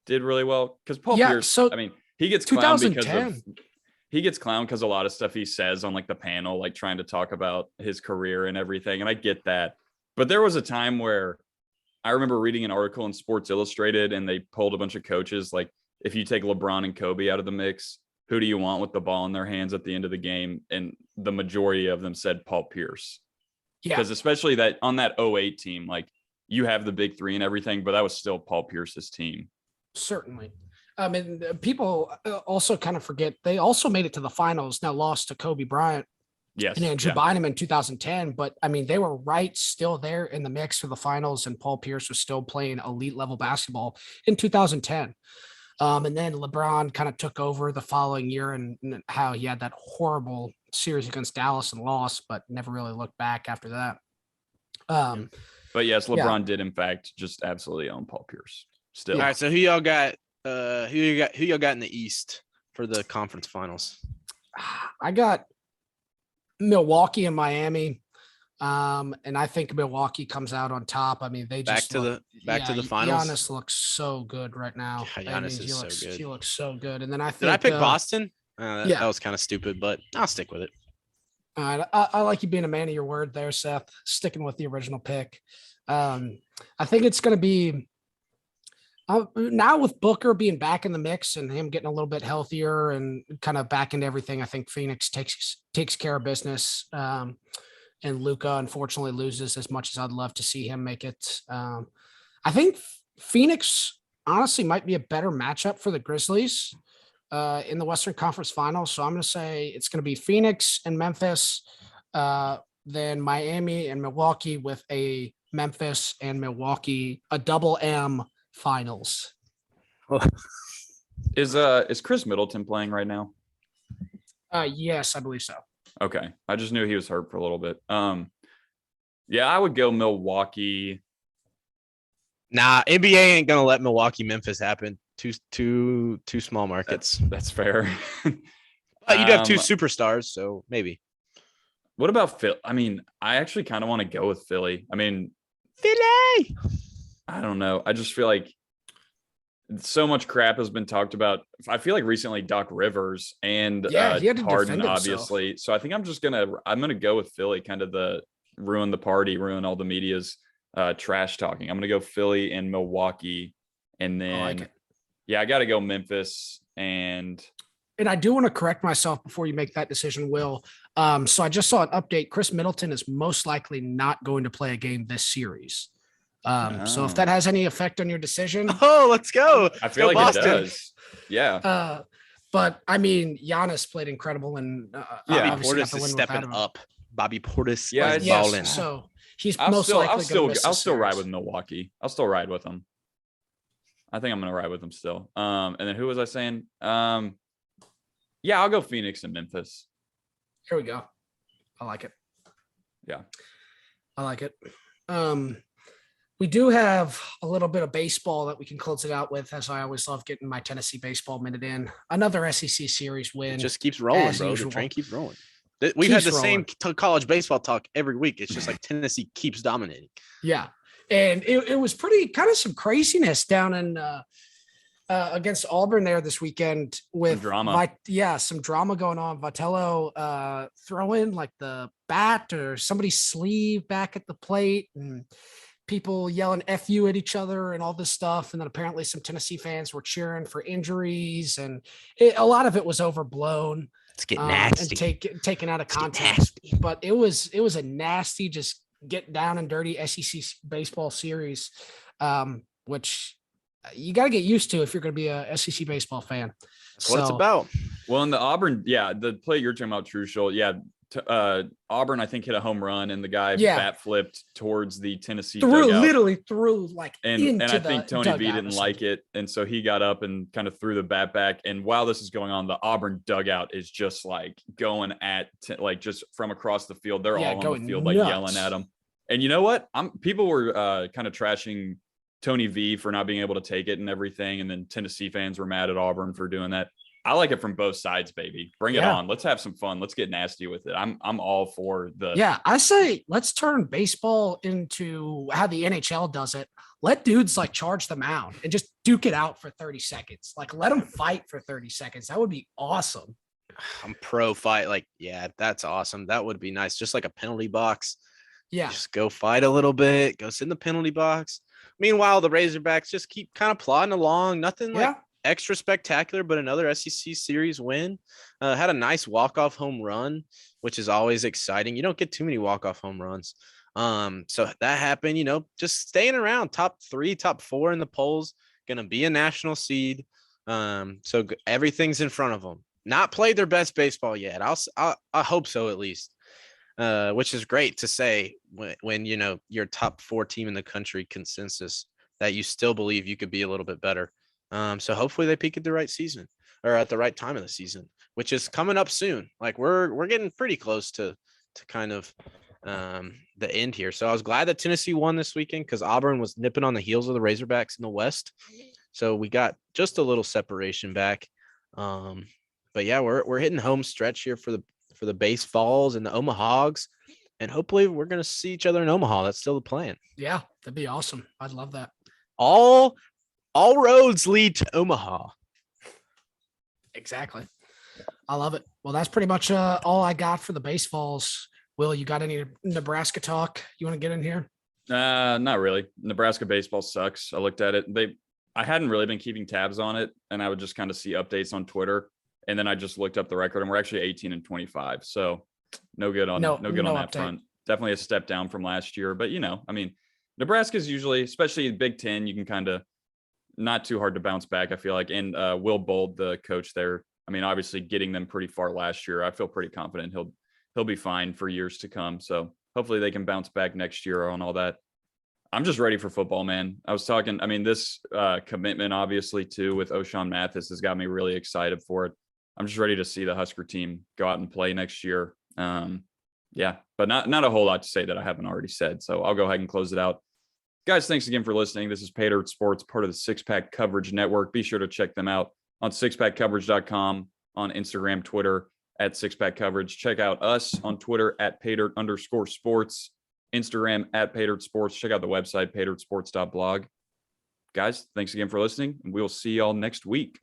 did really well? Because Paul Pierce, so I mean, he gets clowned because 2010. a lot of stuff he says on like the panel, like trying to talk about his career and everything. And I get that. But there was a time where I remember reading an article in Sports Illustrated and they polled a bunch of coaches. Like if you take LeBron and Kobe out of the mix, who do you want with the ball in their hands at the end of the game? And the majority of them said Paul Pierce. Yeah. Because especially that on that 08 team, like you have the big three and everything, but that was still Paul Pierce's team. Certainly. I mean, people also kind of forget they also made it to the finals, now lost to Kobe Bryant Yes. and Andrew Bynum in 2010. But I mean, they were still there in the mix for the finals, and Paul Pierce was still playing elite level basketball in 2010. And then LeBron kind of took over the following year, and how he had that horrible series against Dallas and lost, but never really looked back after that. But yes, LeBron did in fact just absolutely own Paul Pierce. Still. All right, so who y'all got in the East for the conference finals? I got Milwaukee and Miami. And I think Milwaukee comes out on top. I mean, they just back to the finals. Giannis looks so good right now. Yeah, Giannis is so good. He looks so good. And then I think, did I pick Boston? That was kind of stupid, but I'll stick with it. All right, I like you being a man of your word there, Seth. Sticking with the original pick. I think it's going to be now with Booker being back in the mix and him getting a little bit healthier and kind of back into everything. I think Phoenix takes care of business. And Luka unfortunately loses as much as I'd love to see him make it. I think Phoenix honestly might be a better matchup for the Grizzlies in the Western Conference Finals. So I'm going to say it's going to be Phoenix and Memphis, then Miami and Milwaukee, with a Memphis and Milwaukee, a double M finals. Is Chris Middleton playing right now? Yes, I believe so. Okay. I just knew he was hurt for a little bit. Yeah, I would go Milwaukee. Nah, NBA ain't gonna let Milwaukee Memphis happen. Two small markets. That's fair. But you'd have two superstars, so maybe. What about Phil? I mean, I actually kind of want to go with Philly. I mean, Philly. I don't know. I just feel like so much crap has been talked about. I feel like recently Doc Rivers and he had to Harden, defend obviously. So I think I'm gonna go with Philly, kind of the ruin the party, ruin all the media's trash talking. I'm gonna go Philly and Milwaukee, and then I got to go Memphis and I do want to correct myself before you make that decision, Will. So I just saw an update. Chris Middleton is most likely not going to play a game this series. So if that has any effect on your decision, let's go. I feel like Boston. It does. Yeah. But I mean, Giannis played incredible, and Bobby Portis is stepping up. Bobby Portis, is balling. So he's most likely going to miss. I'll still ride with Milwaukee. I'll still ride with them. I think I'm going to ride with them still. And then who was I saying? Yeah, I'll go Phoenix and Memphis. Here we go. I like it. Yeah, I like it. We do have a little bit of baseball that we can close it out with, as I always love getting my Tennessee baseball minute in. Another SEC series win. It just keeps rolling, bro. Usual. The train keeps rolling. We've had the same college baseball talk every week. It's just like Tennessee keeps dominating. Yeah. And it was pretty kind of some craziness down in against Auburn there this weekend with some drama. Some drama going on. Vitello throwing like the bat or somebody's sleeve back at the plate, and people yelling F you at each other and all this stuff. And then apparently some Tennessee fans were cheering for injuries, and a lot of it was overblown. It's getting nasty and taken out of context. But it was a nasty, just get down and dirty SEC baseball series, which you got to get used to if you're going to be a SEC baseball fan. That's what it's about. Well, in the Auburn, the play you're talking about, Trucial, Auburn, I think, hit a home run, and the guy bat flipped towards the Tennessee literally through like and I think Tony B didn't like it, and so he got up and kind of threw the bat back. And while this is going on, the Auburn dugout is just like going at like just from across the field. They're all on the field, like yelling at him. And you know what? People were kind of trashing Tony V for not being able to take it and everything. And then Tennessee fans were mad at Auburn for doing that. I like it from both sides, baby. Bring it Yeah. on. Let's have some fun. Let's get nasty with it. I'm all for the Yeah, I say let's turn baseball into how the NHL does it. Let dudes like charge the mound and just duke it out for 30 seconds. Like let them fight for 30 seconds. That would be awesome. I'm pro fight. Like, yeah, that's awesome. That would be nice. Just like a penalty box. Yeah. Just go fight a little bit, go sit in the penalty box. Meanwhile, the Razorbacks just keep kind of plodding along. Nothing like extra spectacular, but another SEC series win. Had a nice walk-off home run, which is always exciting. You don't get too many walk-off home runs. So that happened, just staying around top 3, top 4 in the polls, gonna be a national seed. So everything's in front of them. Not played their best baseball yet. I hope so at least. Which is great to say when your top 4 team in the country consensus that you still believe you could be a little bit better. So hopefully they peak at the right season or at the right time of the season, which is coming up soon. Like we're getting pretty close to kind of the end here. So I was glad that Tennessee won this weekend because Auburn was nipping on the heels of the Razorbacks in the West. So we got just a little separation back. But yeah, we're hitting home stretch here for the Base Falls and the Omahags. And hopefully we're going to see each other in Omaha. That's still the plan. Yeah, that'd be awesome. I'd love that. All roads lead to Omaha. Exactly. I love it. Well, that's pretty much all I got for the Base Falls. Will, you got any Nebraska talk you want to get in here? Not really. Nebraska baseball sucks. I looked at it. I hadn't really been keeping tabs on it, and I would just kind of see updates on Twitter. And then I just looked up the record, and we're actually 18-25. So no good on that update. front. Definitely a step down from last year. But Nebraska's usually, especially Big Ten, you can kind of not too hard to bounce back, I feel like. And Will Bold, the coach there, obviously getting them pretty far last year. I feel pretty confident he'll be fine for years to come. So hopefully they can bounce back next year on all that. I'm just ready for football, man. I was talking, this commitment, obviously, too, with O'Shawn Mathis has got me really excited for it. I'm just ready to see the Husker team go out and play next year. But not a whole lot to say that I haven't already said. So I'll go ahead and close it out. Guys, thanks again for listening. This is Pay Dirt Sports, part of the Six Pack Coverage Network. Be sure to check them out on sixpackcoverage.com, on Instagram, Twitter at Six Pack Coverage. Check out us on Twitter at paydirt_sports, Instagram at Pay Dirt Sports. Check out the website, paydirtsports.blog. Guys, thanks again for listening, and we'll see y'all next week.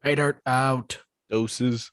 Pay Dirt out. Doses.